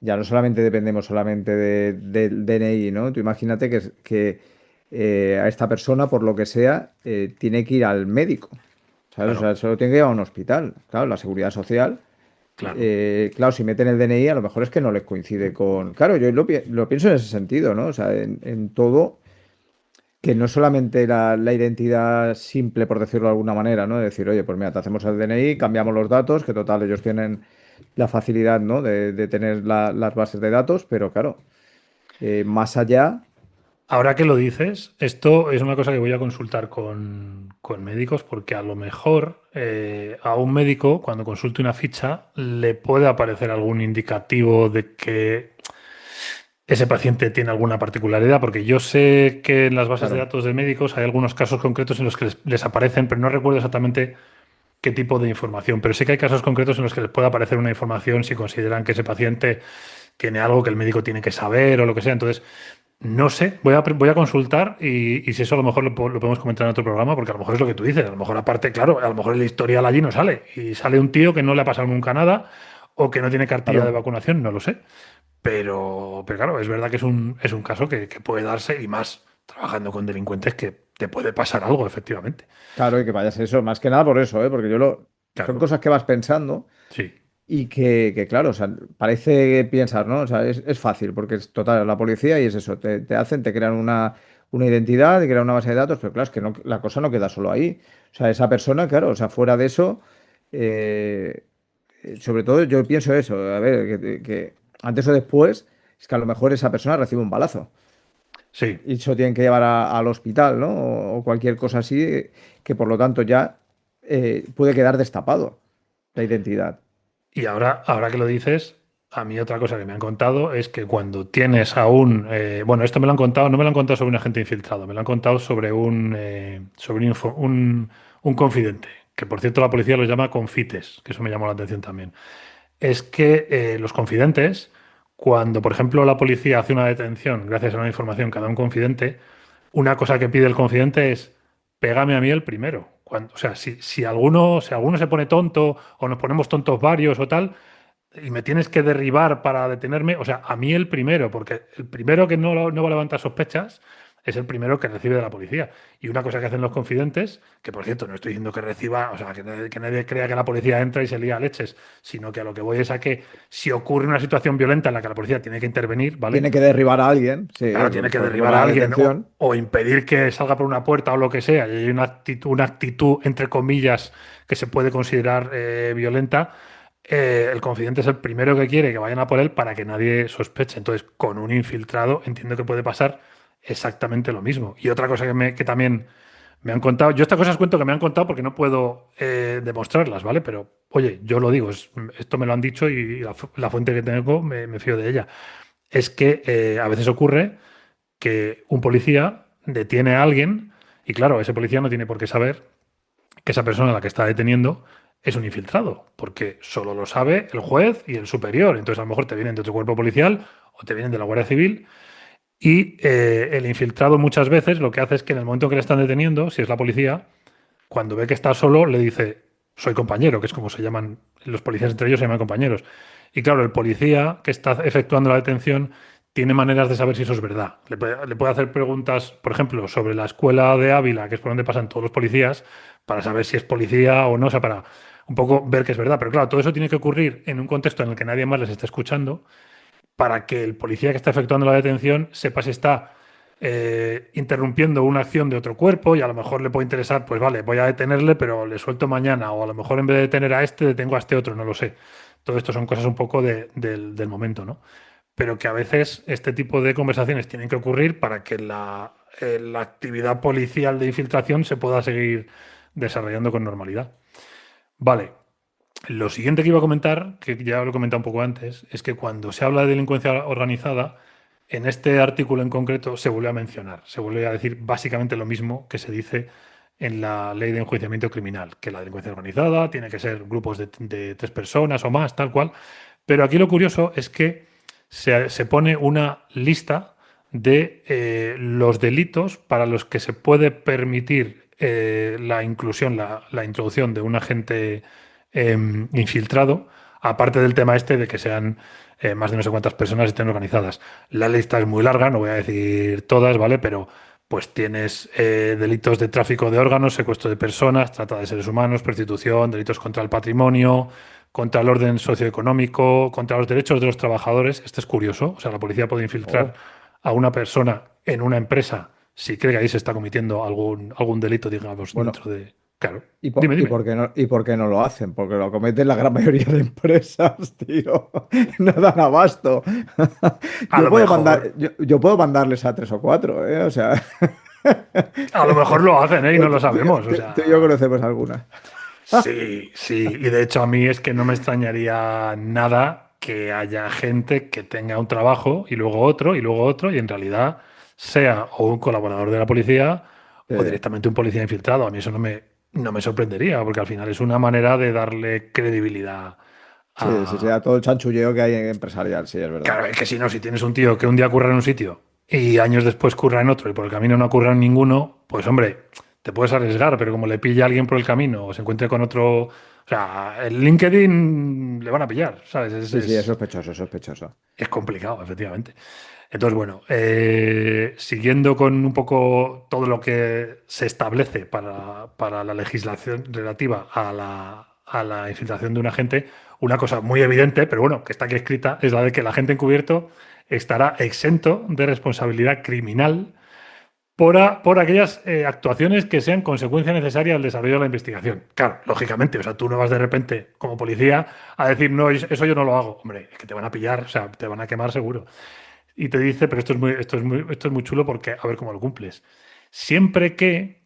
ya no solamente dependemos solamente del DNI, ¿no? Tú imagínate que a esta persona, por lo que sea, tiene que ir al médico, ¿sabes? O Claro, sea, solo tiene que ir a un hospital. Claro, la seguridad social. claro. Claro, si meten el DNI, a lo mejor es que no les coincide con. Claro, yo lo pienso en ese sentido, ¿no? O sea, en todo, que no solamente la identidad simple, por decirlo de alguna manera, ¿no? De decir, oye, pues mira, te hacemos el DNI, cambiamos los datos, que total, ellos tienen la facilidad, ¿no? De tener las bases de datos, pero claro, más allá, Ahora que lo dices, esto es una cosa que voy a consultar con médicos porque a lo mejor a un médico cuando consulte una ficha le puede aparecer algún indicativo de que ese paciente tiene alguna particularidad, porque yo sé que en las bases de claro. datos de médicos hay algunos casos concretos en los que les aparecen, pero no recuerdo exactamente qué tipo de información, pero sé que hay casos concretos en los que les puede aparecer una información si consideran que ese paciente tiene algo que el médico tiene que saber o lo que sea. Entonces, no sé, voy a consultar y si eso a lo mejor lo podemos comentar en otro programa, porque a lo mejor es lo que tú dices, a lo mejor aparte, claro, a lo mejor el historial allí no sale y sale un tío que no le ha pasado nunca nada o que no tiene cartilla de Claro. vacunación, no lo sé. Pero claro, es verdad que es un caso que puede darse y más trabajando con delincuentes que te puede pasar algo, efectivamente. Claro, y que vayas eso, más que nada por eso, ¿eh? Porque son Claro, cosas que vas pensando sí, y que, claro, o sea, parece pensar, ¿no? O sea, es fácil, porque es total, la policía y es eso, te crean una identidad, te crean una base de datos, pero claro, es que la cosa no queda solo ahí. O sea, esa persona, claro, o sea, fuera de eso, eh, sobre todo yo pienso eso, a ver, que antes o después, es que a lo mejor esa persona recibe un balazo sí. y se lo tienen que llevar al hospital, ¿no? O cualquier cosa así, que por lo tanto ya puede quedar destapado la identidad. Y ahora que lo dices, a mí otra cosa que me han contado es que cuando tienes a un... bueno, esto me lo han contado, no me lo han contado sobre un agente infiltrado, me lo han contado sobre un confidente, que por cierto la policía lo llama confites, que eso me llamó la atención también. Es que los confidentes, cuando por ejemplo la policía hace una detención gracias a una información que da un confidente, una cosa que pide el confidente es, pégame a mí el primero. O sea, si alguno se pone tonto o nos ponemos tontos varios o tal, y me tienes que derribar para detenerme, o sea, a mí el primero, porque el primero que no va a levantar sospechas es el primero que recibe de la policía. Y una cosa que hacen los confidentes, que por cierto no estoy diciendo que reciba, o sea, que nadie crea que la policía entra y se lía a leches, sino que a lo que voy es a que si ocurre una situación violenta en la que la policía tiene que intervenir, ¿vale? Tiene que derribar a alguien, sí, Claro, tiene que por derribar a la alguien detención. o impedir que salga por una puerta o lo que sea, y hay una actitud, entre comillas, que se puede considerar violenta, el confidente es el primero que quiere que vayan a por él para que nadie sospeche. Entonces, con un infiltrado entiendo que puede pasar exactamente lo mismo. Y otra cosa que también me han contado, yo estas cosas cuento que me han contado porque no puedo demostrarlas, ¿vale? Pero, oye, yo lo digo, esto me lo han dicho y la fuente que tengo me fío de ella. Es que a veces ocurre que un policía detiene a alguien y claro, ese policía no tiene por qué saber que esa persona a la que está deteniendo es un infiltrado, porque solo lo sabe el juez y el superior. Entonces a lo mejor te vienen de otro cuerpo policial o te vienen de la Guardia Civil y el infiltrado muchas veces lo que hace es que en el momento en que le están deteniendo, si es la policía, cuando ve que está solo, le dice, soy compañero, que es como se llaman los policías entre ellos, se llaman compañeros. Y claro, el policía que está efectuando la detención tiene maneras de saber si eso es verdad. Le puede hacer preguntas, por ejemplo, sobre la escuela de Ávila, que es por donde pasan todos los policías, para saber si es policía o no, o sea, para un poco ver que es verdad. Pero claro, todo eso tiene que ocurrir en un contexto en el que nadie más les esté escuchando para que el policía que está efectuando la detención sepa si está interrumpiendo una acción de otro cuerpo y a lo mejor le puede interesar, pues vale, voy a detenerle, pero le suelto mañana, o a lo mejor en vez de detener a este, detengo a este otro, no lo sé. Todo esto son cosas un poco del momento, ¿no? Pero que a veces este tipo de conversaciones tienen que ocurrir para que la actividad policial de infiltración se pueda seguir desarrollando con normalidad. Vale, lo siguiente que iba a comentar, que ya lo he comentado un poco antes, es que cuando se habla de delincuencia organizada, en este artículo en concreto se vuelve a mencionar, se vuelve a decir básicamente lo mismo que se dice en la ley de enjuiciamiento criminal, que la delincuencia organizada tiene que ser grupos de 3 personas o más, tal cual. Pero aquí lo curioso es que se pone una lista de los delitos para los que se puede permitir la inclusión, la introducción de un agente infiltrado, aparte del tema este de que sean más de no sé cuántas personas estén organizadas. La lista es muy larga, no voy a decir todas, ¿vale? Pero pues tienes delitos de tráfico de órganos, secuestro de personas, trata de seres humanos, prostitución, delitos contra el patrimonio, contra el orden socioeconómico, contra los derechos de los trabajadores. Esto es curioso. O sea, la policía puede infiltrar Oh. a una persona en una empresa si cree que ahí se está cometiendo algún delito, digamos, Bueno, dentro de... Claro. ¿y Dime, dime. por qué no lo hacen? Porque lo cometen la gran mayoría de empresas, tío. No dan abasto. A lo mejor, Yo puedo mandarles a tres o cuatro, ¿eh? O sea, a lo mejor lo hacen, ¿eh? Y no lo tú sabemos. O tú y yo sea, conocemos alguna. sí, sí. Y de hecho a mí es que no me extrañaría nada que haya gente que tenga un trabajo y luego otro y luego otro y en realidad sea o un colaborador de la policía o directamente un policía infiltrado. A mí eso no me sorprendería porque al final es una manera de darle credibilidad Sí, sí, sí, a... a todo el chanchulleo que hay en empresarial, sí, es verdad. Claro, es que si no, si tienes un tío que un día curra en un sitio y años después curra en otro y por el camino no curra en ninguno, pues hombre, te puedes arriesgar, pero como le pilla a alguien por el camino o se encuentre con otro, o sea, el LinkedIn le van a pillar, ¿sabes? Sí, sí, es sospechoso, es sospechoso. Es complicado, efectivamente. Entonces, bueno, siguiendo con un poco todo lo que se establece para la legislación relativa a la infiltración de un agente, una cosa muy evidente, pero bueno, que está aquí escrita, es la de que el agente encubierto estará exento de responsabilidad criminal por aquellas actuaciones que sean consecuencia necesaria al desarrollo de la investigación. Claro, lógicamente, o sea, tú no vas de repente como policía a decir, no, eso yo no lo hago. Hombre, es que te van a pillar, o sea, te van a quemar seguro. Y te dice, pero esto es muy chulo porque a ver cómo lo cumples. Siempre que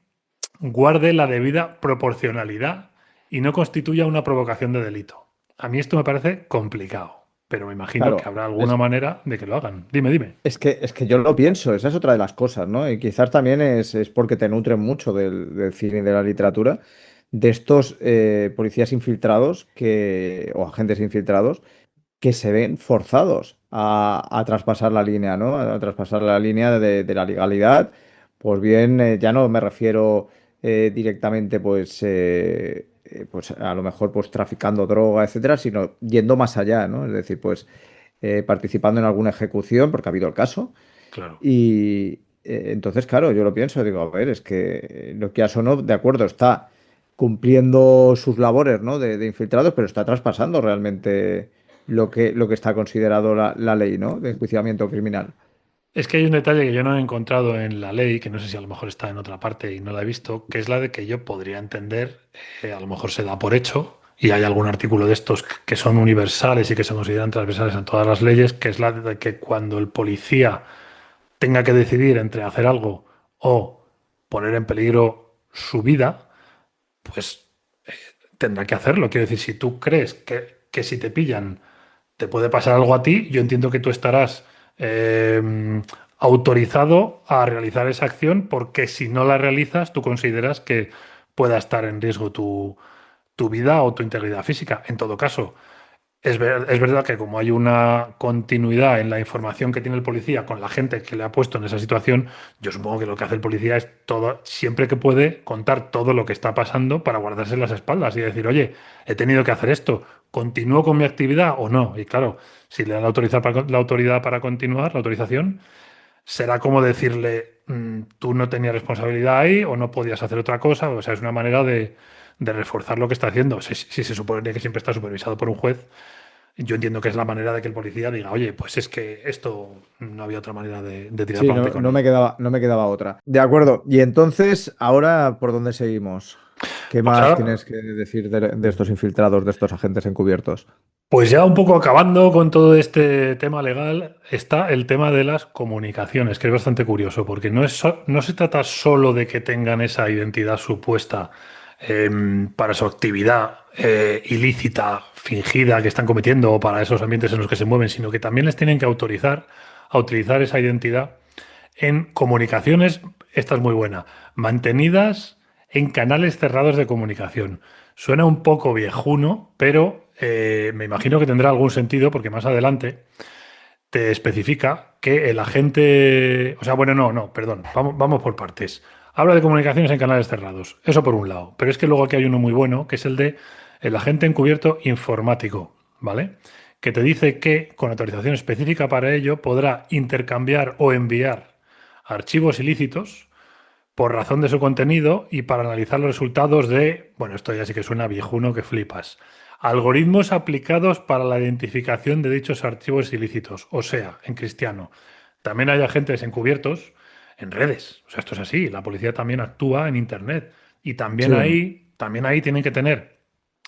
guarde la debida proporcionalidad y no constituya una provocación de delito. A mí esto me parece complicado, pero me imagino que Claro, habrá alguna manera de que lo hagan. Dime, dime. es que yo lo pienso, esa es otra de las cosas, ¿no? Y quizás también es porque te nutren mucho del cine y de la literatura, de estos policías infiltrados o agentes infiltrados que se ven forzados a traspasar la línea, ¿no? A traspasar la línea de la legalidad. Pues bien, ya no me refiero directamente, pues a lo mejor pues traficando droga, etcétera, sino yendo más allá, ¿no? Es decir, pues participando en alguna ejecución, porque ha habido el caso. Claro. Y entonces, claro, yo lo pienso, digo, a ver, es que lo que o no, de acuerdo, está cumpliendo sus labores, ¿no? De infiltrados, pero está traspasando realmente lo que está considerado la ley, ¿no? De enjuiciamiento criminal. Es que hay un detalle que yo no he encontrado en la ley, que no sé si a lo mejor está en otra parte y no la he visto, que es la de que yo podría entender, a lo mejor se da por hecho, y hay algún artículo de estos que son universales y que se consideran transversales en todas las leyes, que es la de que cuando el policía tenga que decidir entre hacer algo o poner en peligro su vida, pues tendrá que hacerlo. Quiero decir, si tú crees que si te pillan te puede pasar algo a ti, yo entiendo que tú estarás autorizado a realizar esa acción porque si no la realizas, tú consideras que pueda estar en riesgo tu vida o tu integridad física. En todo caso, es verdad que como hay una continuidad en la información que tiene el policía con la gente que le ha puesto en esa situación, yo supongo que lo que hace el policía es todo, siempre que puede, contar todo lo que está pasando para guardarse las espaldas y decir, oye, he tenido que hacer esto, ¿continúo con mi actividad o no? Y claro, si le dan la autoridad para continuar, la autorización, será como decirle, tú no tenías responsabilidad ahí o no podías hacer otra cosa, o sea, es una manera de reforzar lo que está haciendo. Si se supone que siempre está supervisado por un juez, yo entiendo que es la manera de que el policía diga, oye, pues es que esto no había otra manera de tirar Sí, para no, adelante con no él. me quedaba, no me quedaba otra. De acuerdo. Y entonces, ahora, ¿por dónde seguimos? ¿Qué Pues, más tienes que decir de estos infiltrados, de estos agentes encubiertos? pues ya un poco acabando con todo este tema legal, está el tema de las comunicaciones, que es bastante curioso, porque no se trata solo de que tengan esa identidad supuesta para su actividad ilícita, fingida que están cometiendo o para esos ambientes en los que se mueven, sino que también les tienen que autorizar a utilizar esa identidad en comunicaciones, esta es muy buena, mantenidas en canales cerrados de comunicación. Suena un poco viejuno, pero me imagino que tendrá algún sentido porque más adelante te especifica que el agente, o sea, bueno, no, perdón, vamos por partes. Habla de comunicaciones en canales cerrados, eso por un lado, pero es que luego aquí hay uno muy bueno, que es el de el agente encubierto informático, ¿vale? Que te dice que con autorización específica para ello podrá intercambiar o enviar archivos ilícitos por razón de su contenido y para analizar los resultados de, bueno, esto ya sí que suena viejuno que flipas, algoritmos aplicados para la identificación de dichos archivos ilícitos, o sea, en cristiano. También hay agentes encubiertos en redes, o sea, esto es así, la policía también actúa en Internet y Sí. también ahí tienen que tener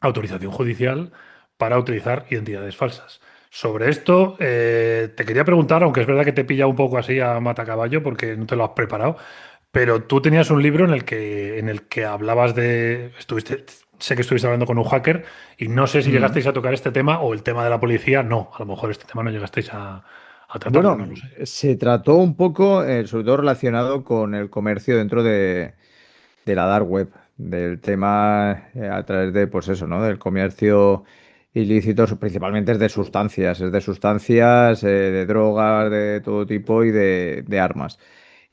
autorización judicial para utilizar identidades falsas. Sobre esto, te quería preguntar, aunque es verdad que te pilla un poco así a matacaballo porque no te lo has preparado, pero tú tenías un libro en el que hablabas sé que estuviste hablando con un hacker y no sé si Mm. llegasteis a tocar este tema o el tema de la policía, no, a lo mejor este tema no llegasteis a tratarlo, Bueno, no lo sé. se trató un poco, sobre todo relacionado con el comercio dentro de la dark web, del tema a través de, pues eso, ¿no? Del comercio ilícito, principalmente es de sustancias, de drogas de todo tipo y de armas.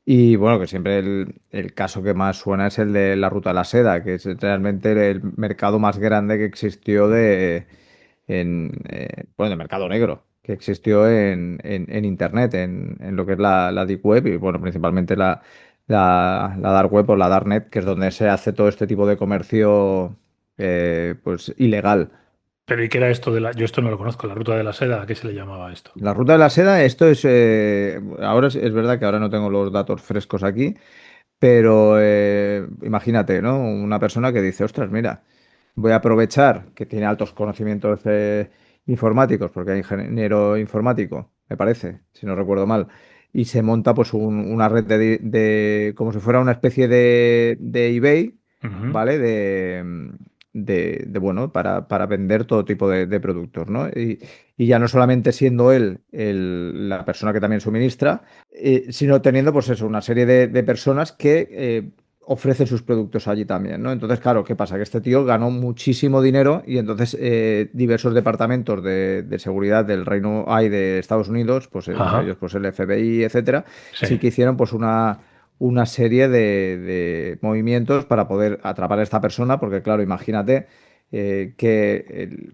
Y bueno, que siempre el caso que más suena es el de la Ruta de la Seda, que es realmente el mercado más grande que existió bueno, de mercado negro, que existió en Internet, en lo que es la Deep Web y bueno, principalmente la Dark Web o la Darknet, que es donde se hace todo este tipo de comercio pues ilegal. Pero ¿y qué era esto de la... Yo esto no lo conozco, la ruta de la seda, ¿a qué se le llamaba esto? La Ruta de la Seda, esto es, ahora es verdad que ahora no tengo los datos frescos aquí. Pero imagínate, ¿no? Una persona que dice, ostras, mira, voy a aprovechar que tiene altos conocimientos informáticos, porque hay ingeniero informático, me parece, si no recuerdo mal, y se monta pues una red como si fuera una especie de eBay, Ujú. ¿vale? Bueno, para vender todo tipo de productos, ¿no? Y ya no solamente siendo él la persona que también suministra, sino teniendo, pues eso, una serie de personas que ofrecen sus productos allí también, ¿no? Entonces, claro, ¿qué pasa? Que este tío ganó muchísimo dinero y entonces diversos departamentos de seguridad del Reino hay de Estados Unidos, pues entre ellos Ajá, pues el FBI, etcétera, sí, sí que hicieron pues una serie de movimientos para poder atrapar a esta persona, porque claro, imagínate que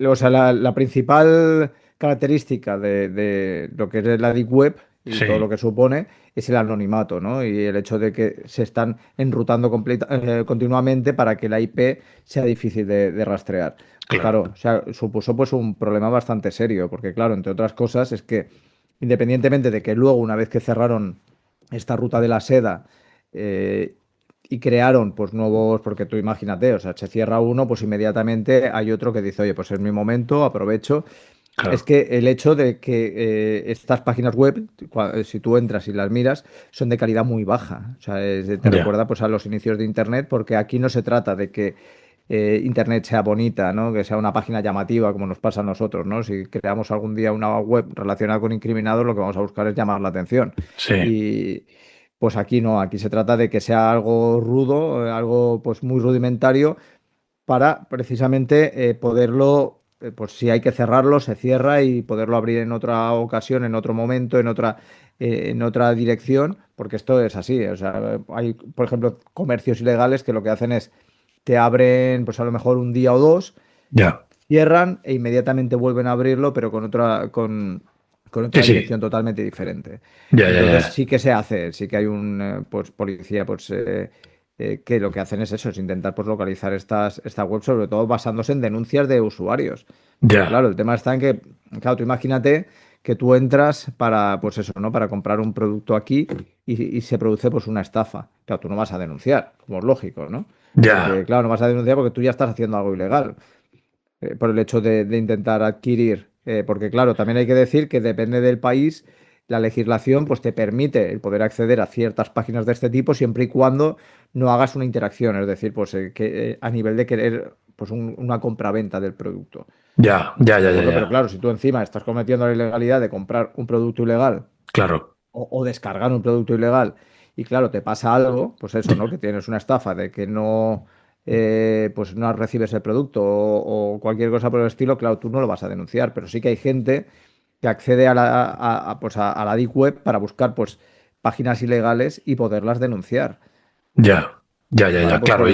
o sea, la principal característica de lo que es la Deep Web y todo lo sí, que supone es el anonimato, ¿no? Y el hecho de que se están enrutando continuamente para que la IP sea difícil de rastrear. Pues claro. claro, o sea, supuso pues un problema bastante serio, porque claro, entre otras cosas es que independientemente de que luego, una vez que cerraron esta ruta de la seda, eh, y crearon pues nuevos, porque tú imagínate, o sea, se cierra uno, pues inmediatamente hay otro que dice, oye, pues es mi momento, aprovecho. Es Claro. que el hecho de que estas páginas web, si tú entras y las miras, son de calidad muy baja. O sea, te Ya, recuerda pues a los inicios de Internet, porque aquí no se trata de que Internet sea bonita, ¿no? Que sea una página llamativa como nos pasa a nosotros, ¿no? Si creamos algún día una web relacionada con incriminados, lo que vamos a buscar es llamar la atención. sí, Y pues aquí no, aquí se trata de que sea algo rudo, algo pues muy rudimentario para precisamente poderlo, pues si hay que cerrarlo, se cierra y poderlo abrir en otra ocasión, en otro momento, en otra dirección, porque esto es así. O sea, hay, por ejemplo, comercios ilegales que lo que hacen es te abren, pues a lo mejor un día o dos, ya, cierran e inmediatamente vuelven a abrirlo, pero con sí, otra sí, dirección totalmente diferente. ya, ya, Entonces ya, sí que se hace, sí que hay un pues, policía pues, que lo que hacen es eso, es intentar pues, localizar esta web, sobre todo basándose en denuncias de usuarios. Porque ya, claro, el tema está en que, claro, tú imagínate que tú entras para, pues eso, ¿no? Para comprar un producto aquí y se produce pues una estafa. Claro, tú no vas a denunciar, como es lógico, ¿no? Porque, ya, claro, no vas a denunciar porque tú ya estás haciendo algo ilegal por el hecho de intentar adquirir. Porque claro, también hay que decir que depende del país, la legislación pues te permite el poder acceder a ciertas páginas de este tipo siempre y cuando no hagas una interacción, es decir, pues a nivel de querer pues una compraventa del producto. ya, ya, ¿De ya, ya, acuerdo? Pero ya, claro, si tú encima estás cometiendo la ilegalidad de comprar un producto ilegal claro, o descargar un producto ilegal y claro, te pasa algo, pues eso, ¿no? Que tienes una estafa de que no, pues no recibes el producto o cualquier cosa por el estilo, claro, tú no lo vas a denunciar, pero sí que hay gente que accede pues a la Deep Web para buscar pues páginas ilegales y poderlas denunciar. ya, ya, ya, ¿Vale? ya, Pues claro,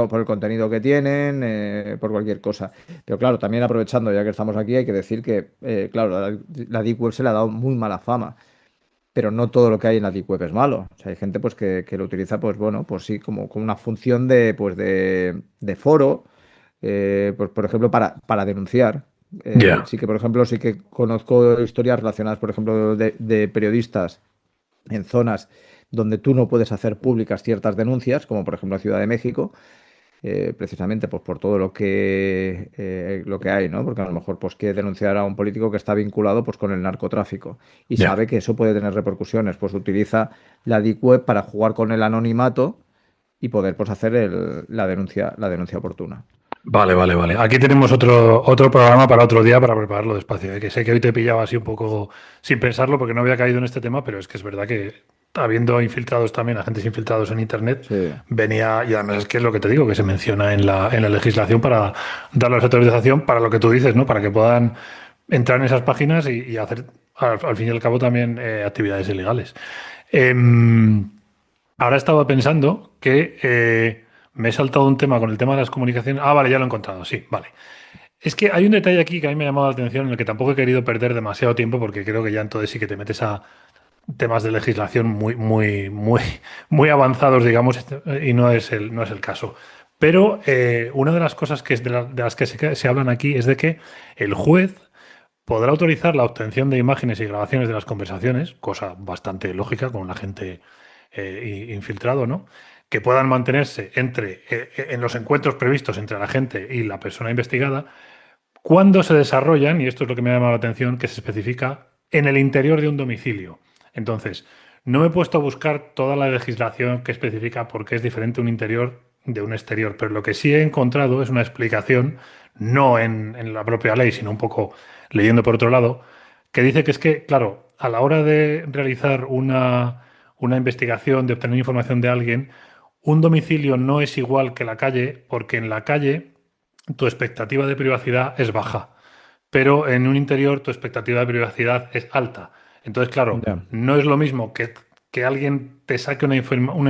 por el contenido que tienen, por cualquier cosa. Pero claro, también aprovechando, ya que estamos aquí, hay que decir que, claro, la Deep Web se le ha dado muy mala fama, pero no todo lo que hay en la Deep Web es malo. O sea, hay gente pues que lo utiliza, pues bueno, pues sí, como una función de foro, pues por ejemplo, para denunciar. ya, Sí que, por ejemplo, sí que conozco historias relacionadas, por ejemplo, de periodistas en zonas donde tú no puedes hacer públicas ciertas denuncias, como por ejemplo Ciudad de México, precisamente pues por todo lo que hay, ¿no? Porque a lo mejor pues quiere denunciar a un político que está vinculado pues con el narcotráfico y ya. sabe que eso puede tener repercusiones, pues utiliza la Deep Web para jugar con el anonimato y poder pues hacer la denuncia oportuna. Vale, vale, vale. Aquí tenemos otro programa para otro día para prepararlo despacio. Que sé que hoy te pillaba así un poco sin pensarlo porque no había caído en este tema, pero es que es verdad que habiendo infiltrados también, agentes infiltrados en Internet, Sí, venía, y además es que es lo que te digo, que se menciona en la legislación para darles autorización para lo que tú dices, ¿no? Para que puedan entrar en esas páginas y hacer al fin y al cabo también actividades ilegales. Em, Ahora estaba pensando que me he saltado un tema con el tema de las comunicaciones. Ah, vale, ya lo he encontrado, sí, vale. Es que hay un detalle aquí que a mí me ha llamado la atención en el que tampoco he querido perder demasiado tiempo porque creo que ya entonces sí que te metes a temas de legislación muy avanzados, digamos, y no es el caso. Pero una de las cosas que es de las que se hablan aquí es de que el juez podrá autorizar la obtención de imágenes y grabaciones de las conversaciones, cosa bastante lógica con un agente infiltrado, ¿no? Que puedan mantenerse en los encuentros previstos entre la gente y la persona investigada, cuando se desarrollan, y esto es lo que me ha llamado la atención, que se especifica en el interior de un domicilio. Entonces, no me he puesto a buscar toda la legislación que especifica por qué es diferente un interior de un exterior, pero lo que sí he encontrado es una explicación, no en la propia ley, sino un poco leyendo por otro lado, que dice que es que, claro, a la hora de realizar una investigación, de obtener información de alguien, un domicilio no es igual que la calle, porque en la calle tu expectativa de privacidad es baja, pero en un interior tu expectativa de privacidad es alta. Entonces, claro, Ya. no es lo mismo que alguien te saque una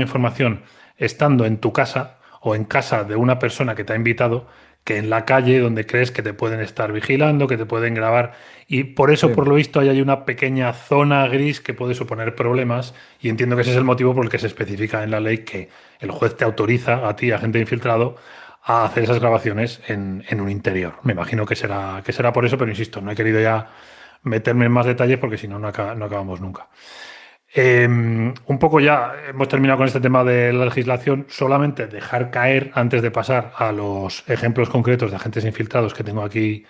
información estando en tu casa o en casa de una persona que te ha invitado, que en la calle donde crees que te pueden estar vigilando, que te pueden grabar. Y por eso, por Sí. lo visto, ahí hay una pequeña zona gris que puede suponer problemas. Y entiendo que ese es el motivo por el que se especifica en la ley que el juez te autoriza a ti, agente infiltrado, a hacer esas grabaciones en un interior. Me imagino que será por eso, pero insisto, no he querido ya meterme en más detalles porque si no, no acabamos nunca. Un poco ya hemos terminado con este tema de la legislación, solamente dejar caer antes de pasar a los ejemplos concretos de agentes infiltrados que tengo aquí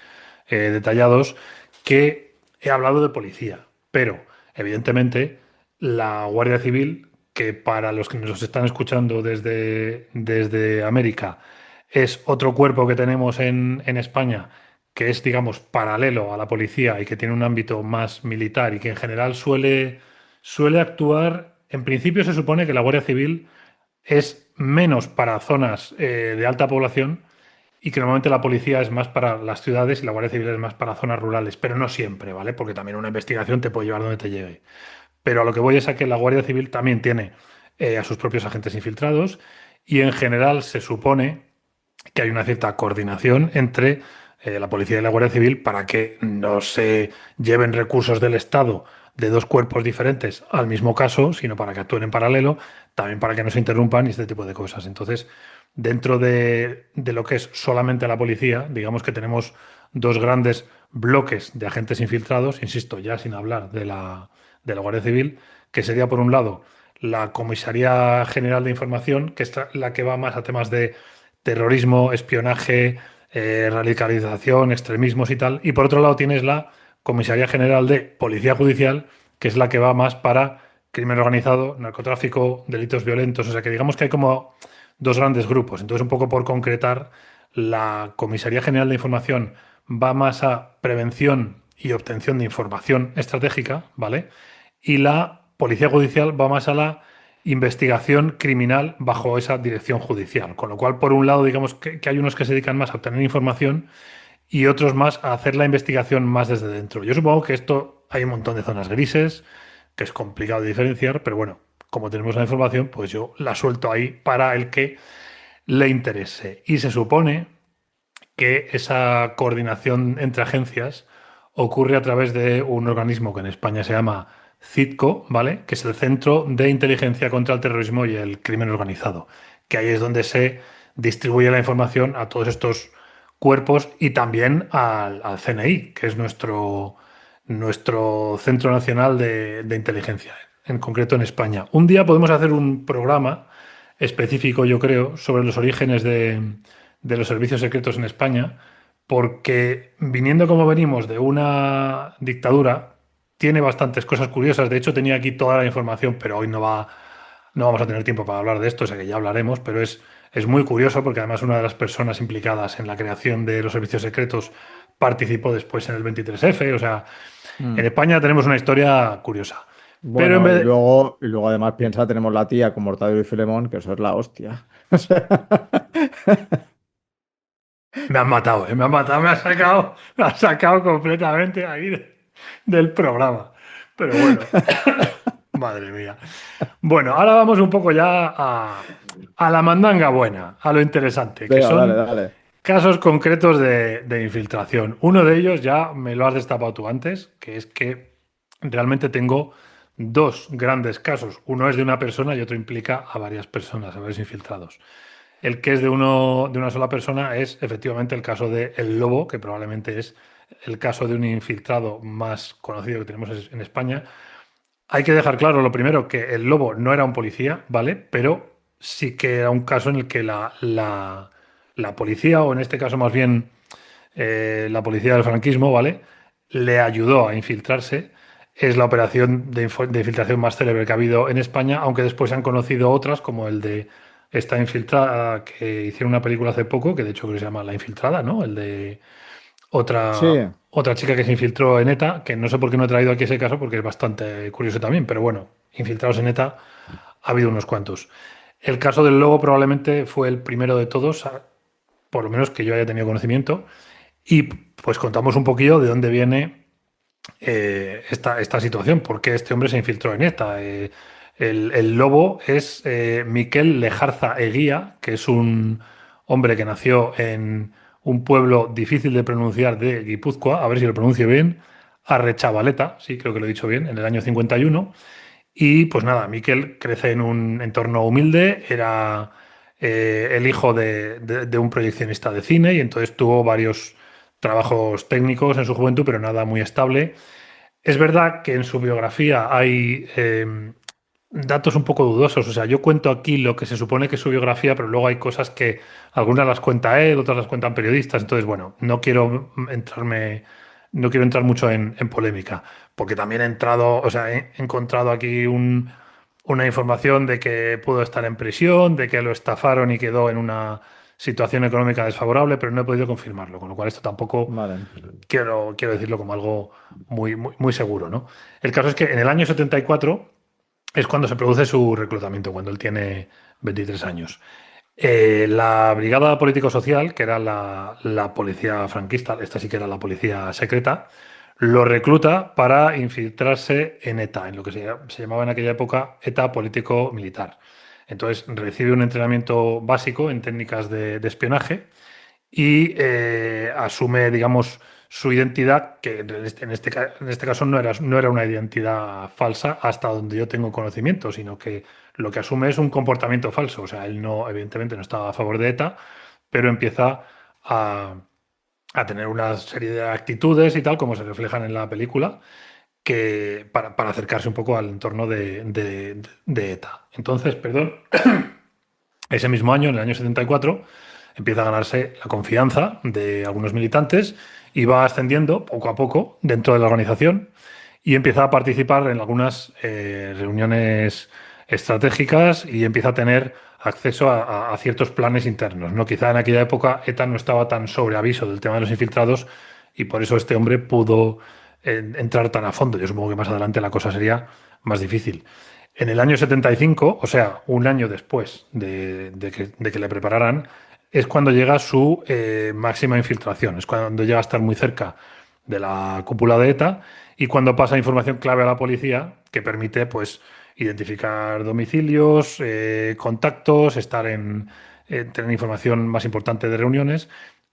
detallados, que he hablado de policía, pero evidentemente la Guardia Civil, que para los que nos están escuchando desde América, es otro cuerpo que tenemos en España, que es, digamos, paralelo a la policía y que tiene un ámbito más militar y que en general suele actuar. En principio se supone que la Guardia Civil es menos para zonas de alta población y que normalmente la policía es más para las ciudades y la Guardia Civil es más para zonas rurales, pero no siempre, ¿vale? Porque también una investigación te puede llevar donde te lleve. Pero a lo que voy es a que la Guardia Civil también tiene a sus propios agentes infiltrados y en general se supone que hay una cierta coordinación entre la policía y la Guardia Civil para que no se lleven recursos del Estado de dos cuerpos diferentes al mismo caso, sino para que actúen en paralelo, también para que no se interrumpan y este tipo de cosas. Entonces, dentro de lo que es solamente la policía, digamos que tenemos dos grandes bloques de agentes infiltrados, insisto, ya sin hablar de la Guardia Civil, que sería por un lado la Comisaría General de Información, que es la que va más a temas de terrorismo, espionaje, radicalización, extremismos y tal. Y por otro lado tienes la Comisaría General de Policía Judicial, que es la que va más para crimen organizado, narcotráfico, delitos violentos. O sea que digamos que hay como dos grandes grupos. Entonces, un poco por concretar, la Comisaría General de Información va más a prevención y obtención de información estratégica, ¿vale? Y la Policía Judicial va más a la investigación criminal bajo esa dirección judicial. Con lo cual, por un lado, digamos que hay unos que se dedican más a obtener información y otros más a hacer la investigación más desde dentro. Yo supongo que esto hay un montón de zonas grises, que es complicado de diferenciar, pero bueno, como tenemos la información, pues yo la suelto ahí para el que le interese. Y se supone que esa coordinación entre agencias ocurre a través de un organismo que en España se llama CITCO, ¿vale? Que es el Centro de Inteligencia contra el Terrorismo y el Crimen Organizado, que ahí es donde se distribuye la información a todos estos cuerpos y también al CNI, que es nuestro Centro Nacional de Inteligencia, en concreto en España. Un día podemos hacer un programa específico, yo creo, sobre los orígenes de los servicios secretos en España, porque viniendo como venimos de una dictadura, tiene bastantes cosas curiosas. De hecho, tenía aquí toda la información, pero hoy no vamos a tener tiempo para hablar de esto, o sea que ya hablaremos, pero es muy curioso porque además una de las personas implicadas en la creación de los servicios secretos participó después en el 23F, o sea, en Mm. España tenemos una historia curiosa. Pero en Bueno, vez y de... luego además piensa, tenemos la tía con Mortadelo y Filemón, que eso es la hostia. O sea, Me han matado, me han matado, me ha sacado completamente ahí. del programa. Pero bueno, madre mía. Bueno, ahora vamos un poco ya a la mandanga buena, a lo interesante, que Venga, dale, son dale. casos concretos de infiltración. Uno de ellos ya me lo has destapado tú antes, que es que realmente tengo dos grandes casos. Uno es de una persona y otro implica a varias personas, a varios infiltrados. El que es de una sola persona es efectivamente el caso de El Lobo, que probablemente es el caso de un infiltrado más conocido que tenemos en España. Hay que dejar claro lo primero, que El Lobo no era un policía, ¿vale? Pero sí que era un caso en el que la policía, o en este caso más bien la policía del franquismo, ¿vale? Le ayudó a infiltrarse. Es la operación de infiltración más célebre que ha habido en España, aunque después se han conocido otras, como el de esta infiltrada que hicieron una película hace poco, que de hecho creo que se llama La Infiltrada, ¿no? El de Sí, otra chica que se infiltró en ETA, que no sé por qué no he traído aquí ese caso, porque es bastante curioso también, pero bueno, infiltrados en ETA ha habido unos cuantos. El caso del Lobo probablemente fue el primero de todos, por lo menos que yo haya tenido conocimiento, y pues contamos un poquillo de dónde viene esta situación, por qué este hombre se infiltró en ETA. El Lobo es Miquel Lejarza Eguía, que es un hombre que nació en un pueblo difícil de pronunciar de Guipúzcoa, a ver si lo pronuncio bien, Arrechavaleta, sí, creo que lo he dicho bien, en el año 51. Y pues nada, Miquel crece en un entorno humilde, era el hijo de un proyeccionista de cine y entonces tuvo varios trabajos técnicos en su juventud, pero nada muy estable. Es verdad que en su biografía hay datos un poco dudosos. O sea, yo cuento aquí lo que se supone que es su biografía, pero luego hay cosas que algunas las cuenta él, otras las cuentan periodistas. Entonces, bueno, no quiero entrar mucho en polémica, porque también he entrado, o sea, he encontrado aquí una información de que pudo estar en prisión, de que lo estafaron y quedó en una situación económica desfavorable, pero no he podido confirmarlo, con lo cual esto tampoco vale. quiero decirlo como algo muy seguro, ¿no? El caso es que en el año 74 es cuando se produce su reclutamiento, cuando él tiene 23 años. La Brigada Político-Social, que era la policía franquista, esta sí que era la policía secreta, lo recluta para infiltrarse en ETA, en lo que se llamaba en aquella época ETA político-militar. Entonces recibe un entrenamiento básico en técnicas de espionaje y asume, digamos, su identidad, que en este caso no era una identidad falsa hasta donde yo tengo conocimiento, sino que lo que asume es un comportamiento falso. O sea, él no, evidentemente no estaba a favor de ETA, pero empieza a, a tener una serie de actitudes y tal, como se reflejan en la película, que para acercarse un poco al entorno de ETA. Entonces, perdón, ese mismo año, en el año 74, empieza a ganarse la confianza de algunos militantes y va ascendiendo poco a poco dentro de la organización y empieza a participar en algunas reuniones estratégicas y empieza a tener acceso a ciertos planes internos, ¿no? Quizá en aquella época ETA no estaba tan sobre aviso del tema de los infiltrados y por eso este hombre pudo entrar tan a fondo. Yo supongo que más adelante la cosa sería más difícil. En el año 75, o sea, un año después de que le prepararan, es cuando llega su máxima infiltración, es cuando llega a estar muy cerca de la cúpula de ETA y cuando pasa información clave a la policía que permite, pues, identificar domicilios, contactos, tener información más importante de reuniones.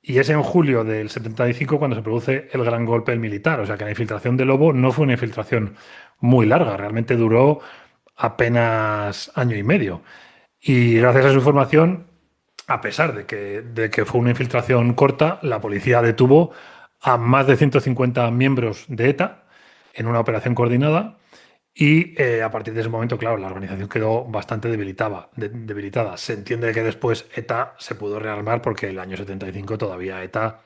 Y es en julio del 75 cuando se produce el gran golpe militar. O sea que la infiltración de Lobo no fue una infiltración muy larga, realmente duró apenas año y medio. Y gracias a su formación, a pesar de que fue una infiltración corta, la policía detuvo a más de 150 miembros de ETA en una operación coordinada y a partir de ese momento, claro, la organización quedó bastante debilitada. Se entiende que después ETA se pudo rearmar porque el año 75 todavía ETA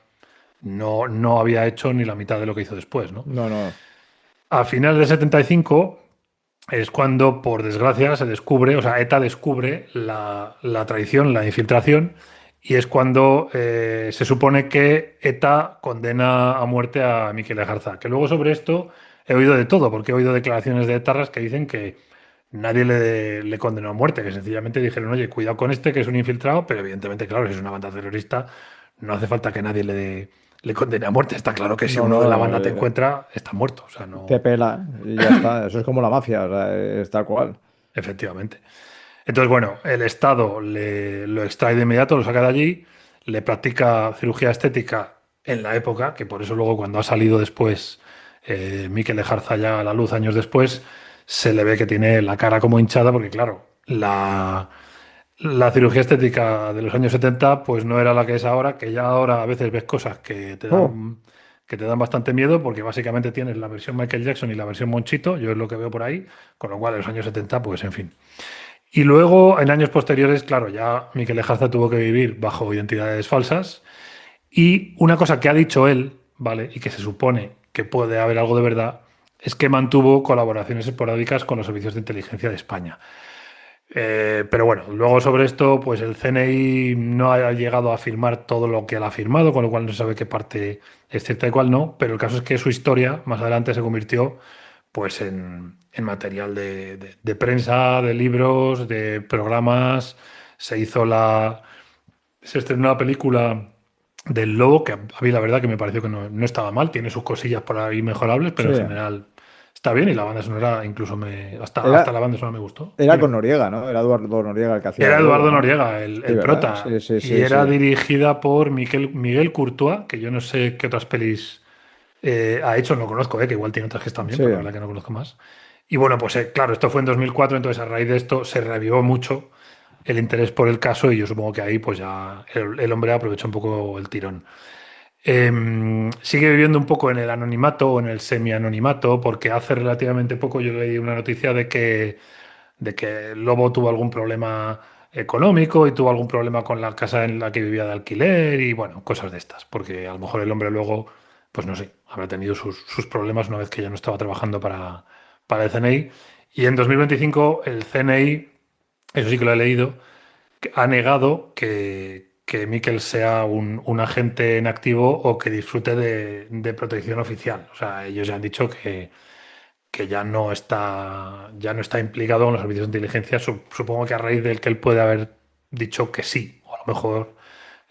no había hecho ni la mitad de lo que hizo después, ¿no? No, no. A finales de 75 es cuando, por desgracia, se descubre, o sea, ETA descubre la traición, la infiltración, y es cuando se supone que ETA condena a muerte a Miquel Ejarza. Que luego sobre esto he oído de todo, porque he oído declaraciones de etarras que dicen que nadie le condenó a muerte, que sencillamente dijeron, oye, cuidado con este, que es un infiltrado, pero evidentemente, claro, si es una banda terrorista, no hace falta que nadie le condene a muerte. Está claro que si No, uno de la no, banda te encuentra, está muerto. O sea, te no, pela y ya está. Eso es como la mafia, o sea, es tal cual. efectivamente. Entonces, bueno, el Estado lo extrae de inmediato, lo saca de allí, le practica cirugía estética en la época, que por eso luego cuando ha salido después Mikel Lejarza ya a la luz años después, se le ve que tiene la cara como hinchada, porque claro, la cirugía estética de los años 70 pues no era la que es ahora, que ya ahora a veces ves cosas Oh, que te dan bastante miedo, porque básicamente tienes la versión Michael Jackson y la versión Monchito, yo es lo que veo por ahí, con lo cual en los años 70 pues en fin. Y luego, en años posteriores, claro, ya Mikel Lejarza tuvo que vivir bajo identidades falsas. Y una cosa que ha dicho él, ¿vale? Y que se supone que puede haber algo de verdad, es que mantuvo colaboraciones esporádicas con los servicios de inteligencia de España. Pero bueno, luego sobre esto, pues el CNI no ha llegado a afirmar todo lo que él ha afirmado, con lo cual no se sabe qué parte es cierta y cuál no, pero el caso es que su historia más adelante se convirtió pues en material de prensa, de libros, de programas. Se estrenó una película del Lobo, que a mí la verdad que me pareció que no estaba mal, tiene sus cosillas por ahí mejorables, pero sí. en general está bien y la banda sonora incluso hasta la Era, banda sonora me gustó. era con Dime. Noriega, ¿no? Era Eduardo Noriega el que hacía Era el lobo, Eduardo ¿no? Noriega, Sí, el ¿verdad? prota, Sí, sí, y sí, era sí. dirigida por Miguel Courtois, que yo no sé qué otras pelis ha hecho, no conozco, que igual tiene otras que están bien, Sí. pero la verdad que no conozco más. Y bueno, pues claro, esto fue en 2004, entonces a raíz de esto se reavivó mucho el interés por el caso y yo supongo que ahí pues ya el hombre aprovechó un poco el tirón. Sigue viviendo un poco en el anonimato o en el semi-anonimato, porque hace relativamente poco yo leí una noticia de que Lobo tuvo algún problema económico y tuvo algún problema con la casa en la que vivía de alquiler y bueno, cosas de estas, porque a lo mejor el hombre luego, pues no sé, habrá tenido sus problemas una vez que ya no estaba trabajando para el CNI. Y en 2025 el CNI, eso sí que lo he leído, que ha negado que Mikel sea un agente en activo o que disfrute de protección oficial. O sea, ellos ya han dicho que ya no está implicado en los servicios de inteligencia. Supongo que a raíz del que él puede haber dicho que sí, o a lo mejor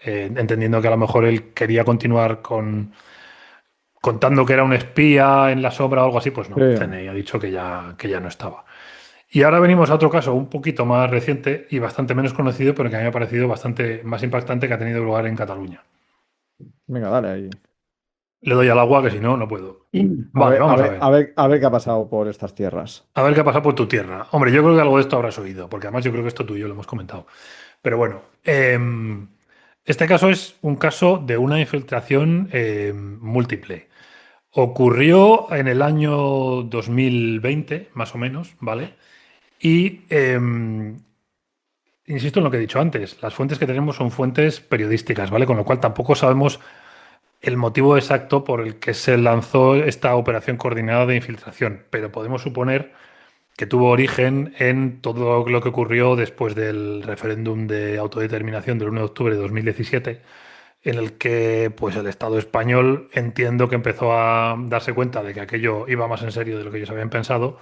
entendiendo que a lo mejor él quería continuar contando que era un espía en la sombra o algo así, pues Sí. no, el CNI ha dicho que ya no estaba. Y ahora venimos a otro caso un poquito más reciente y bastante menos conocido, pero que a mí me ha parecido bastante más impactante, que ha tenido lugar en Cataluña. Venga, dale ahí. Le doy al agua, que si no, no puedo. A Vale, ver, a vamos a ver, a ver. ver, a ver qué ha pasado por estas tierras. A ver qué ha pasado por tu tierra. Hombre, yo creo que algo de esto habrás oído, porque además yo creo que esto tú y yo lo hemos comentado. Pero bueno, este caso es un caso de una infiltración múltiple. Ocurrió en el año 2020, más o menos, ¿vale? Y insisto en lo que he dicho antes, las fuentes que tenemos son fuentes periodísticas, ¿vale? Con lo cual tampoco sabemos el motivo exacto por el que se lanzó esta operación coordinada de infiltración, pero podemos suponer que tuvo origen en todo lo que ocurrió después del referéndum de autodeterminación del 1 de octubre de 2017, en el que pues el Estado español entiendo que empezó a darse cuenta de que aquello iba más en serio de lo que ellos habían pensado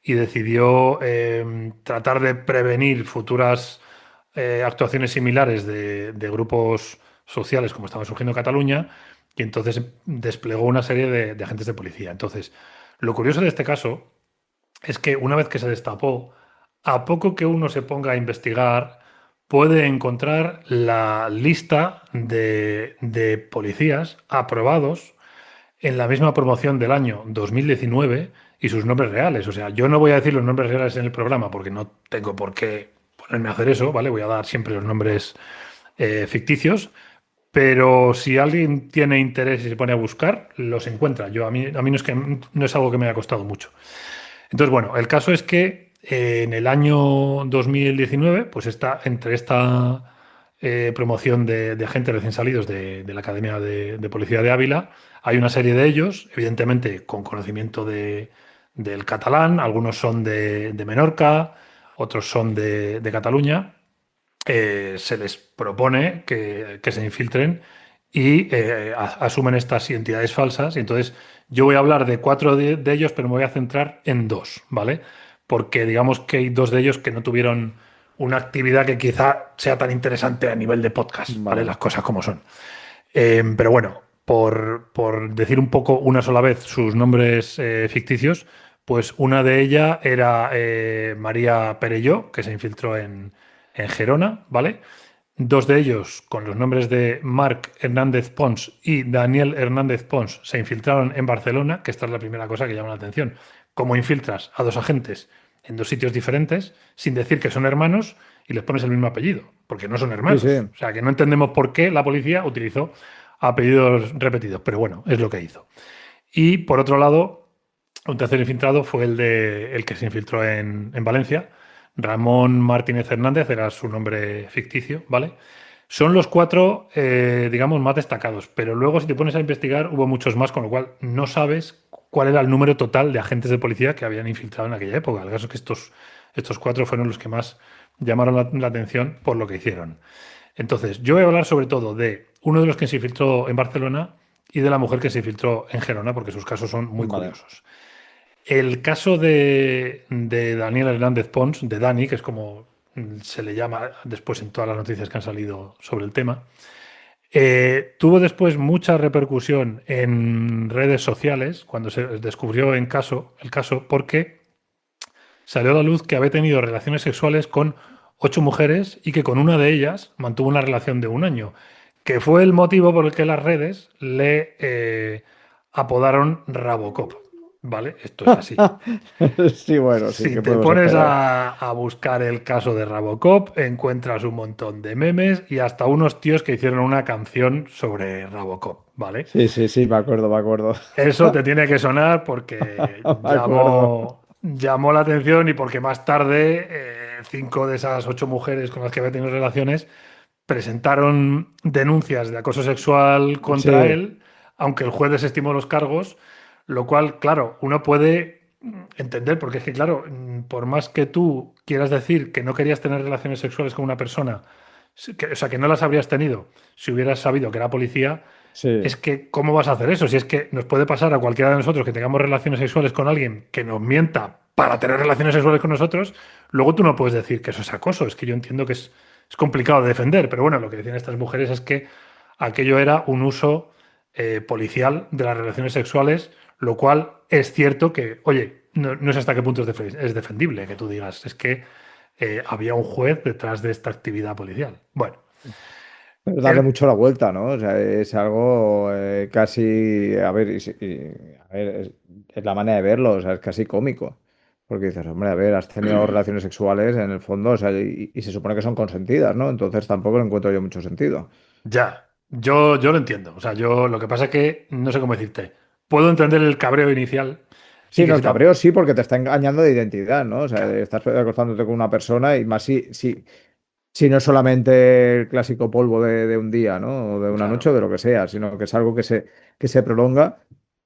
y decidió tratar de prevenir futuras actuaciones similares de grupos sociales como estaban surgiendo en Cataluña y entonces desplegó una serie de agentes de policía. Entonces, lo curioso de este caso es que una vez que se destapó, a poco que uno se ponga a investigar, puede encontrar la lista de policías aprobados en la misma promoción del año 2019 y sus nombres reales. O sea, yo no voy a decir los nombres reales en el programa porque no tengo por qué ponerme a hacer eso, ¿vale? Voy a dar siempre los nombres ficticios. Pero si alguien tiene interés y se pone a buscar, los encuentra. A mí no es algo que me haya costado mucho. Entonces, bueno, el caso es que en el año 2019, pues está entre esta promoción de agentes recién salidos de la Academia de Policía de Ávila, hay una serie de ellos, evidentemente con conocimiento del catalán, algunos son de Menorca, otros son de Cataluña. Se les propone que se infiltren y asumen estas identidades falsas. Y entonces yo voy a hablar de cuatro de ellos, pero me voy a centrar en dos, ¿vale? Porque digamos que hay dos de ellos que no tuvieron una actividad que quizá sea tan interesante a nivel de podcast, ¿vale? Vale. Las cosas como son. Pero bueno. por decir un poco una sola vez sus nombres ficticios, pues una de ellas era María Perelló, que se infiltró en Gerona, ¿vale? Dos de ellos, con los nombres de Marc Hernández Pons y Daniel Hernández Pons, se infiltraron en Barcelona, que esta es la primera cosa que llama la atención. ¿Cómo infiltras a dos agentes en dos sitios diferentes sin decir que son hermanos y les pones el mismo apellido? Porque no son Sí, sí. hermanos. O sea, que no entendemos por qué la policía utilizó apellidos repetidos, pero bueno, es lo que hizo. Y por otro lado, un tercer infiltrado fue el que se infiltró en Valencia. Ramón Martínez Hernández era su nombre ficticio, ¿vale? Son los cuatro, digamos, más destacados, pero luego si te pones a investigar hubo muchos más, con lo cual no sabes cuál era el número total de agentes de policía que habían infiltrado en aquella época. El caso es que estos cuatro fueron los que más llamaron la atención por lo que hicieron. Entonces, yo voy a hablar sobre todo de uno de los que se infiltró en Barcelona y de la mujer que se infiltró en Gerona, porque sus casos son muy Vale. curiosos. El caso de Daniel Hernández Pons, de Dani, que es como se le llama después en todas las noticias que han salido sobre el tema, tuvo después mucha repercusión en redes sociales cuando se descubrió el caso, porque salió a la luz que había tenido relaciones sexuales con 8 mujeres y que con una de ellas mantuvo una relación de un año, que fue el motivo por el que las redes le apodaron Rabocop. ¿Vale? Esto es así. Sí, bueno, sí, Si ¿qué te podemos pones esperar? a buscar el caso de Rabocop, encuentras un montón de memes y hasta unos tíos que hicieron una canción sobre Rabocop, ¿vale? Sí, sí, sí, me acuerdo, me acuerdo. Eso te tiene que sonar porque Me acuerdo. llamó la atención y porque más tarde 5 de esas 8 mujeres con las que había tenido relaciones presentaron denuncias de acoso sexual contra Sí, él, aunque el juez desestimó los cargos, lo cual, claro, uno puede entender, porque es que, claro, por más que tú quieras decir que no querías tener relaciones sexuales con una persona, o sea, que no las habrías tenido si hubieras sabido que era policía, sí. es que, ¿cómo vas a hacer eso? Si es que nos puede pasar a cualquiera de nosotros que tengamos relaciones sexuales con alguien que nos mienta para tener relaciones sexuales con nosotros, luego tú no puedes decir que eso es acoso. Es que yo entiendo que es complicado de defender, pero bueno, lo que decían estas mujeres es que aquello era un uso policial de las relaciones sexuales, lo cual es cierto que, oye, no sé hasta qué punto es defendible que tú digas, es que había un juez detrás de esta actividad policial. Bueno, Pero darle el, mucho la vuelta, ¿no? O sea, es algo casi, a ver, a ver, es la manera de verlo, o sea, es casi cómico. Porque dices, hombre, a ver, has tenido relaciones sexuales en el fondo, o sea, y se supone que son consentidas, ¿no? Entonces tampoco le encuentro yo mucho sentido. ya, yo lo entiendo. O sea, yo lo que pasa es que no sé cómo decirte. Puedo entender el cabreo inicial y Sí, que no, se el te... cabreo sí, porque te está engañando de identidad, ¿no? O sea, Claro, estás acostándote con una persona y más si no es solamente el clásico polvo de un día, ¿no? O de una noche claro. o de lo que sea, sino que es algo que se prolonga,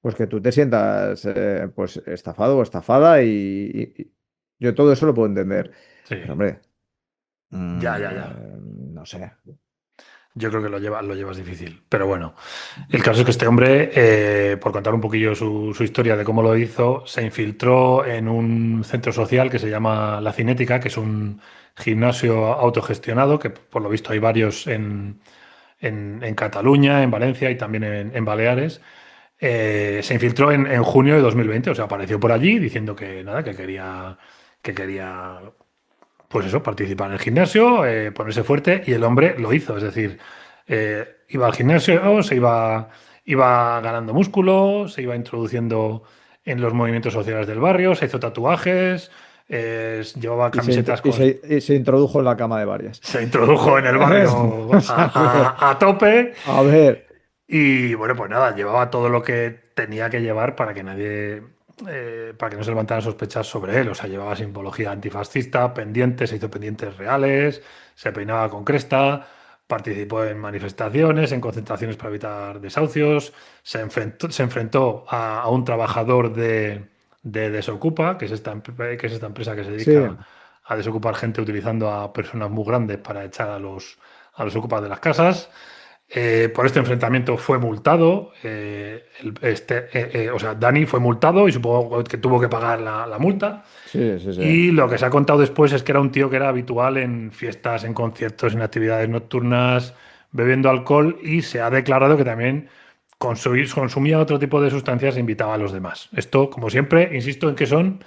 pues que tú te sientas pues estafado o estafada y yo todo eso lo puedo entender. Sí, Pero hombre, ya. no sé. Yo creo que lo llevas difícil. Pero bueno, el caso es que este hombre, por contar un poquillo su historia de cómo lo hizo, se infiltró en un centro social que se llama La Cinética, que es un gimnasio autogestionado, que por lo visto hay varios en Cataluña, en Valencia y también en Baleares. Se infiltró en junio de 2020, o sea, apareció por allí diciendo que nada, que quería, pues eso, participar en el gimnasio, ponerse fuerte, y el hombre lo hizo, es decir, iba al gimnasio, iba ganando músculo, se iba introduciendo en los movimientos sociales del barrio, se hizo tatuajes, llevaba camisetas con... Y se introdujo en la cama de varias. Se introdujo en el barrio Vamos a ver. a tope. A ver. Y bueno, pues nada, llevaba todo lo que tenía que llevar para que no se levantaran sospechas sobre él. O sea, llevaba simbología antifascista, pendientes, se hizo pendientes reales, se peinaba con cresta, participó en manifestaciones, en concentraciones para evitar desahucios, se enfrentó a un trabajador de Desocupa, que es esta empresa que se Sí, dedica a desocupar gente utilizando a personas muy grandes para echar a los ocupas de las casas. Por este enfrentamiento fue multado. O sea, Dani fue multado y supongo que tuvo que pagar la multa. sí, sí, sí. Y lo que se ha contado después es que era un tío que era habitual en fiestas, en conciertos, en actividades nocturnas, bebiendo alcohol, y se ha declarado que también consumía otro tipo de sustancias e invitaba a los demás. Esto, como siempre, insisto en que son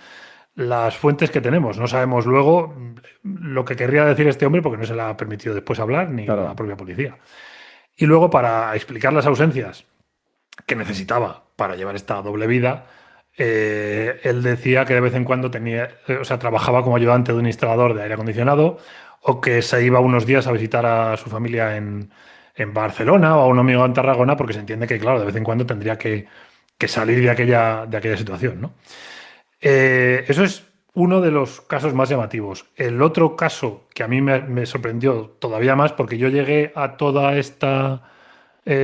las fuentes que tenemos. No sabemos luego lo que querría decir este hombre porque no se le ha permitido después hablar ni la Claro, propia policía. Y luego, para explicar las ausencias que necesitaba para llevar esta doble vida, él decía que de vez en cuando o sea, trabajaba como ayudante de un instalador de aire acondicionado o que se iba unos días a visitar a su familia en Barcelona o a un amigo en Tarragona porque se entiende que, claro, de vez en cuando tendría que salir de aquella situación, ¿no? Eso es uno de los casos más llamativos. El otro caso que a mí me sorprendió todavía más, porque yo llegué a toda esta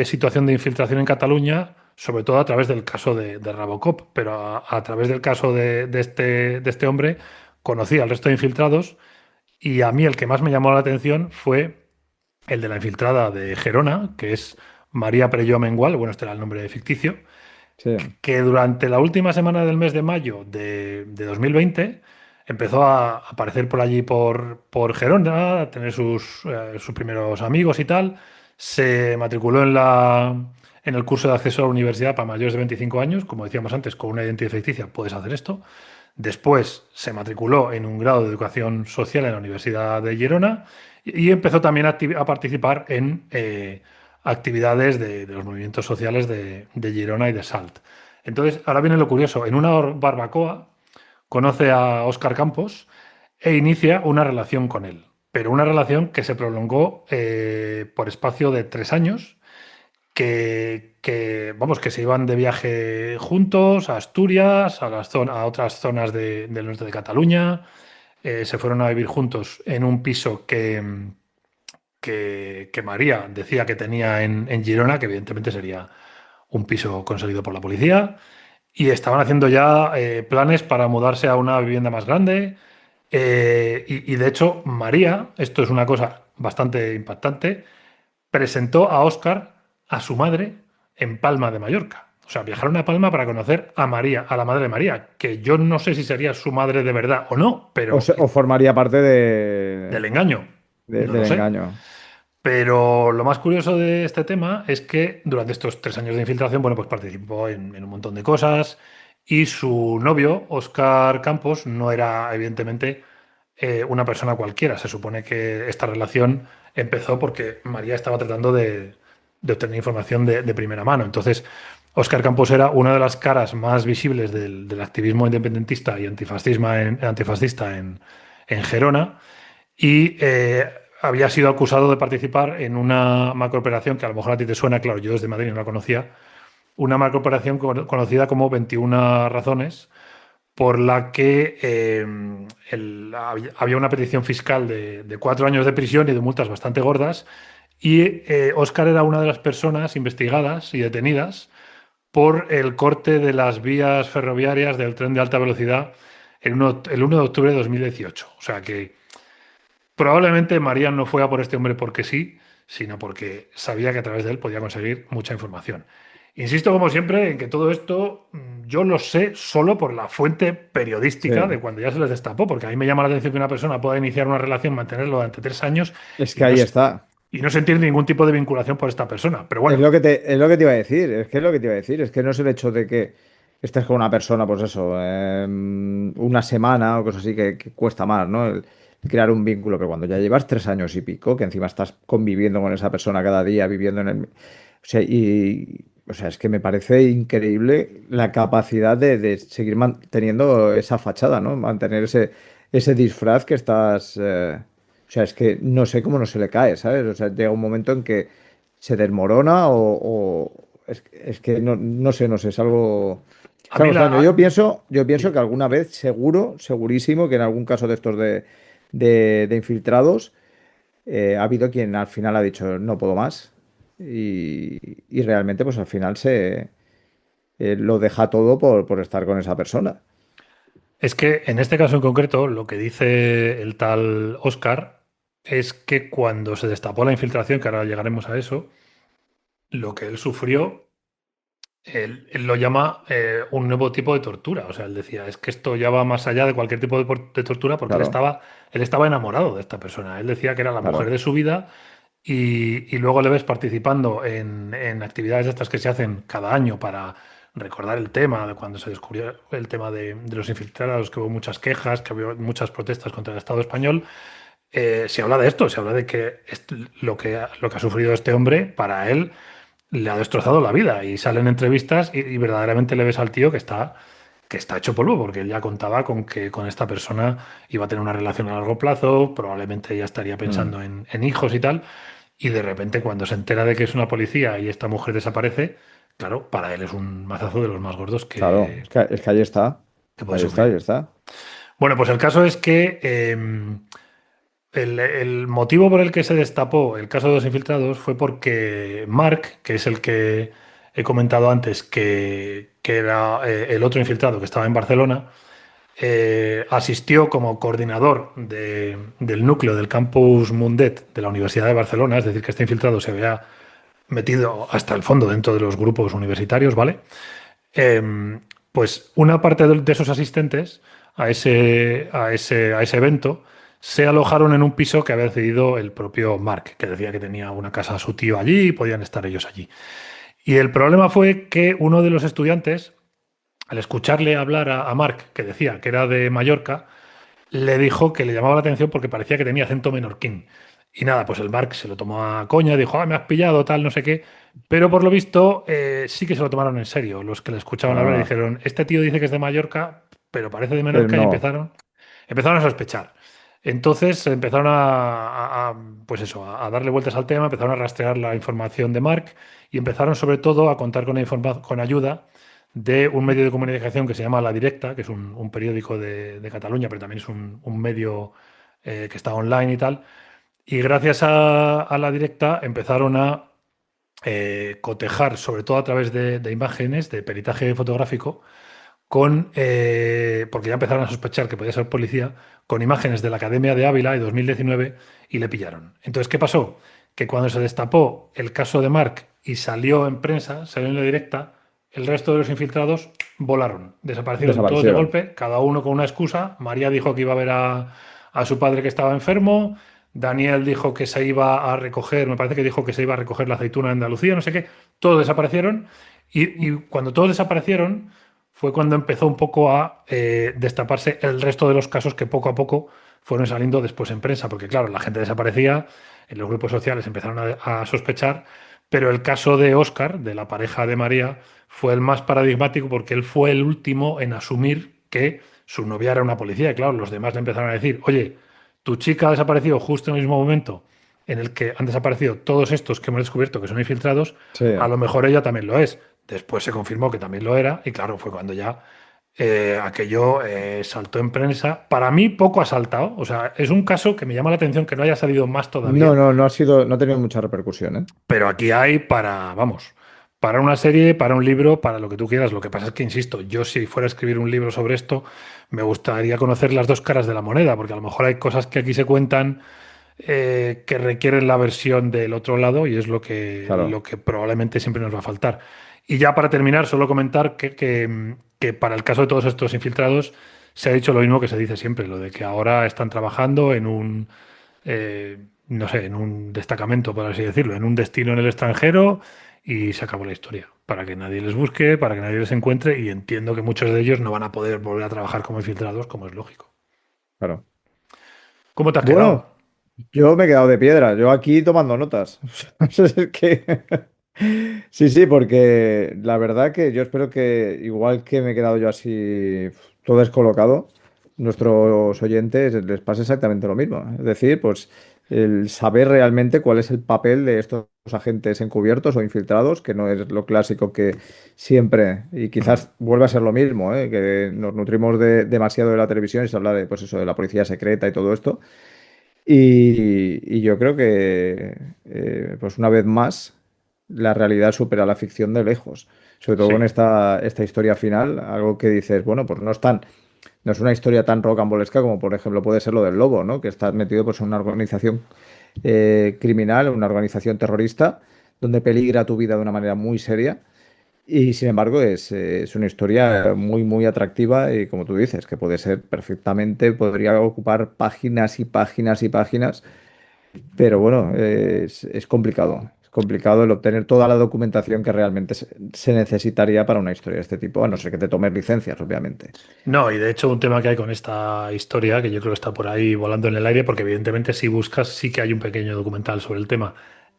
situación de infiltración en Cataluña, sobre todo a través del caso de Robocop, pero a través del caso de este hombre conocí al resto de infiltrados y a mí el que más me llamó la atención fue el de la infiltrada de Gerona, que es María Prelló Mengual, bueno, este era el nombre ficticio, sí. que durante la última semana del mes de mayo de 2020 empezó a aparecer por allí por Gerona, a tener sus primeros amigos y tal. Se matriculó en el curso de acceso a la universidad para mayores de 25 años, como decíamos antes, con una identidad ficticia puedes hacer esto. Después se matriculó en un grado de educación social en la Universidad de Girona y empezó también a participar en actividades de los movimientos sociales de Girona y de Salt. Entonces, ahora viene lo curioso. En una barbacoa conoce a Óscar Campos e inicia una relación con él, pero una relación que se prolongó por espacio de 3 años, vamos, que se iban de viaje juntos a Asturias, a otras zonas del norte de Cataluña, se fueron a vivir juntos en un piso que María decía que tenía en Girona, que evidentemente sería un piso conseguido por la policía, y estaban haciendo ya planes para mudarse a una vivienda más grande. Y de hecho, María, esto es una cosa bastante impactante, presentó a Óscar a su madre en Palma de Mallorca. O sea, viajaron a Palma para conocer a María, a la madre de María, que yo no sé si sería su madre de verdad o no, pero O formaría parte del engaño, no del lo sé. engaño. Pero lo más curioso de este tema es que durante estos 3 años de infiltración, bueno, pues participó en un montón de cosas y su novio, Óscar Campos, no era evidentemente una persona cualquiera. Se supone que esta relación empezó porque María estaba tratando de obtener información de primera mano. Entonces, Óscar Campos era una de las caras más visibles del activismo independentista y antifascista en Gerona y había sido acusado de participar en una macrooperación que a lo mejor a ti te suena, claro, yo desde Madrid no la conocía, una macrooperación conocida como 21 razones, por la que había una petición fiscal de 4 años de prisión y de multas bastante gordas, y Óscar era una de las personas investigadas y detenidas por el corte de las vías ferroviarias del tren de alta velocidad el 1 de octubre de 2018. O sea que probablemente María no fue a por este hombre porque sí, sino porque sabía que a través de él podía conseguir mucha información. Insisto, como siempre, en que todo esto yo lo sé solo por la fuente Sí. periodística de cuando ya se les destapó, porque a mí me llama la atención que una persona pueda iniciar una relación, mantenerlo durante 3 años Es y que no, ahí está. y no sentir ningún tipo de vinculación por esta persona. Pero bueno, Es lo que te iba a decir. Es que es lo que te iba a decir. Es que no es el hecho de que estés con una persona, pues eso, una semana o cosas así que cuesta más, ¿no? El crear un vínculo. Pero cuando ya llevas 3 años y pico, que encima estás conviviendo con esa persona cada día, viviendo en el. O sea, o sea, es que me parece increíble la capacidad de seguir manteniendo esa fachada, ¿no? Mantener ese disfraz que estás. O sea, es que no sé cómo no se le cae, ¿sabes? O sea, llega un momento en que se desmorona es que no sé, a es mí algo extraño. la... Yo pienso que alguna vez, segurísimo, que en algún caso de estos de infiltrados, ha habido quien al final ha dicho no puedo más y realmente pues al final lo deja todo por estar con esa persona. Es que en este caso en concreto, lo que dice el tal Oscar es que cuando se destapó la infiltración, que ahora llegaremos a eso, lo que él sufrió, él lo llama un nuevo tipo de tortura. O sea, él decía, es que esto ya va más allá de cualquier tipo de tortura porque Claro, él estaba enamorado de esta persona. Él decía que era la mujer claro. de su vida y luego le ves participando en actividades de estas que se hacen cada año para recordar el tema de cuando se descubrió el tema de los infiltrados, que hubo muchas quejas, que hubo muchas protestas contra el Estado español. Se habla de esto, se habla de que lo que ha sufrido este hombre, para él, le ha destrozado la vida. Y salen entrevistas y verdaderamente le ves al tío que está hecho polvo, porque él ya contaba con que con esta persona iba a tener una relación a largo plazo, probablemente ya estaría Mm. pensando en hijos y tal. Y de repente, cuando se entera de que es una policía y esta mujer desaparece, claro, para él es un mazazo de los más gordos Claro, es que ahí está. que puede Ahí está, sufrir. ahí está. Bueno, pues el caso es que el motivo por el que se destapó el caso de los infiltrados fue porque Mark, que es el que he comentado antes, que era el otro infiltrado que estaba en Barcelona, asistió como coordinador del núcleo del campus Mundet de la Universidad de Barcelona, es decir, que este infiltrado se había metido hasta el fondo dentro de los grupos universitarios, ¿vale? Pues una parte de esos asistentes a ese evento se alojaron en un piso que había cedido el propio Mark, que decía que tenía una casa a su tío allí y podían estar ellos allí. Y el problema fue que uno de los estudiantes, al escucharle hablar a Mark, que decía que era de Mallorca, le dijo que le llamaba la atención porque parecía que tenía acento menorquín. Y nada, pues el Mark se lo tomó a coña, dijo, me has pillado, tal, no sé qué. Pero por lo visto, sí que se lo tomaron en serio. Los que le escuchaban hablar Ah, dijeron, este tío dice que es de Mallorca, pero parece de pero Menorca, y no. empezaron a sospechar. Entonces empezaron pues eso, a darle vueltas al tema, empezaron a rastrear la información de Mark y empezaron sobre todo a contar con ayuda de un medio de comunicación que se llama La Directa, que es un periódico de Cataluña, pero también es un medio que está online y tal. Y gracias a La Directa empezaron a cotejar, sobre todo a través de imágenes, de peritaje fotográfico, porque ya empezaron a sospechar que podía ser policía, con imágenes de la Academia de Ávila de 2019 y le pillaron. Entonces, ¿qué pasó? Que cuando se destapó el caso de Mark y salió en prensa, salió en La Directa, el resto de los infiltrados volaron, desaparecieron todos de Desaparecieron. golpe, cada uno con una excusa. María dijo que iba a ver a su padre que estaba enfermo. Daniel dijo que se iba a recoger, me parece que dijo que se iba a recoger la aceituna en Andalucía, no sé qué. Todos desaparecieron. Y cuando todos desaparecieron, fue cuando empezó un poco a destaparse el resto de los casos que poco a poco fueron saliendo después en prensa, porque claro, la gente desaparecía, en los grupos sociales empezaron a sospechar, pero el caso de Óscar, de la pareja de María, fue el más paradigmático porque él fue el último en asumir que su novia era una policía. Y claro, los demás le empezaron a decir, oye, tu chica ha desaparecido justo en el mismo momento en el que han desaparecido todos estos que hemos descubierto que son infiltrados, Sí. a lo mejor ella también lo es. Después se confirmó que también lo era y claro, fue cuando ya aquello saltó en prensa. Para mí poco ha saltado, o sea, es un caso que me llama la atención que no haya salido más No, todavía, no, no ha tenido mucha repercusión, ¿eh? pero aquí hay vamos, para una serie, para un libro, para lo que tú quieras. Lo que pasa es que, insisto, yo si fuera a escribir un libro sobre esto, me gustaría conocer las dos caras de la moneda, porque a lo mejor hay cosas que aquí se cuentan que requieren la versión del otro lado y es lo Claro. que probablemente siempre nos va a faltar. Y ya para terminar, solo comentar que para el caso de todos estos infiltrados se ha dicho lo mismo que se dice siempre, lo de que ahora están trabajando no sé, en un destacamento, por así decirlo, en un destino en el extranjero y se acabó la historia. Para que nadie les busque, para que nadie les encuentre y entiendo que muchos de ellos no van a poder volver a trabajar como infiltrados, como es lógico. Claro. ¿Cómo te has Bueno, quedado? yo me he quedado de piedra, yo aquí tomando notas. Es que... Sí, sí, porque la verdad que yo espero que, igual que me he quedado yo así todo descolocado, nuestros oyentes les pase exactamente lo mismo. Es decir, pues el saber realmente cuál es el papel de estos agentes encubiertos o infiltrados, que no es lo clásico que siempre, y Mm. quizás vuelva a ser lo mismo, que nos nutrimos demasiado de la televisión y se habla de, pues eso, de la policía secreta y todo esto. Y yo creo que, pues una vez más, la realidad supera la ficción de lejos. Sobre todo con Sí. esta historia final, algo que dices, bueno, pues no es una historia tan rocambolesca como, por ejemplo, puede ser lo del Lobo, ¿no? Que está metido pues, en una organización criminal, una organización terrorista, donde peligra tu vida de una manera muy seria. Y sin embargo, es una historia muy, muy atractiva y como tú dices, que puede ser perfectamente, podría ocupar páginas y páginas y páginas Pero bueno, es complicado. Es complicado el obtener toda la documentación que realmente se necesitaría para una historia de este tipo, a no ser que te tomes licencias, obviamente. No, y de hecho un tema que hay con esta historia, que yo creo que está por ahí volando en el aire, porque evidentemente si buscas sí que hay un pequeño documental sobre el tema,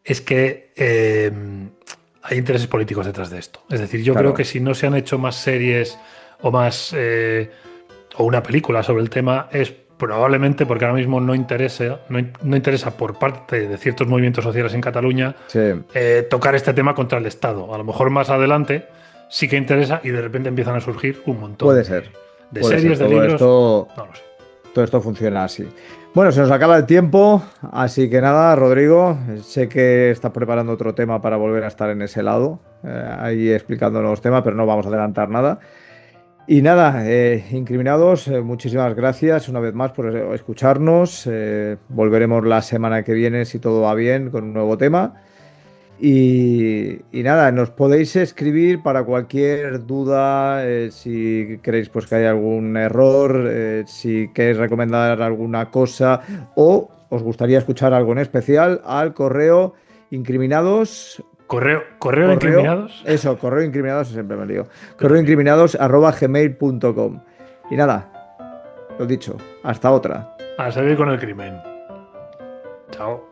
es que hay intereses políticos detrás de esto. Es decir, yo creo que Claro, si no se han hecho más series o más o una película sobre el tema es probablemente porque ahora mismo no interesa por parte de ciertos movimientos sociales en Cataluña sí, tocar este tema contra el Estado. A lo mejor más adelante sí que interesa y de repente empiezan a surgir un montón puede ser. de Puede ser. series, de libros, no lo sé. Todo esto funciona así. Bueno, se nos acaba el tiempo, así que nada, Rodrigo, sé que estás preparando otro tema para volver a estar en ese lado, ahí explicando los temas, pero no vamos a adelantar nada. Y nada, incriminados, muchísimas gracias una vez más por escucharnos. Volveremos la semana que viene, si todo va bien, con un nuevo tema. Y nada, nos podéis escribir para cualquier duda, si queréis pues que haya algún error, si queréis recomendar alguna cosa o os gustaría escuchar algo en especial al correo incriminados, Correo de incriminados, correo incriminados, siempre me lío, correo también. incriminados @gmail.com. Y nada, lo dicho, hasta otra. A seguir con el crimen. Chao.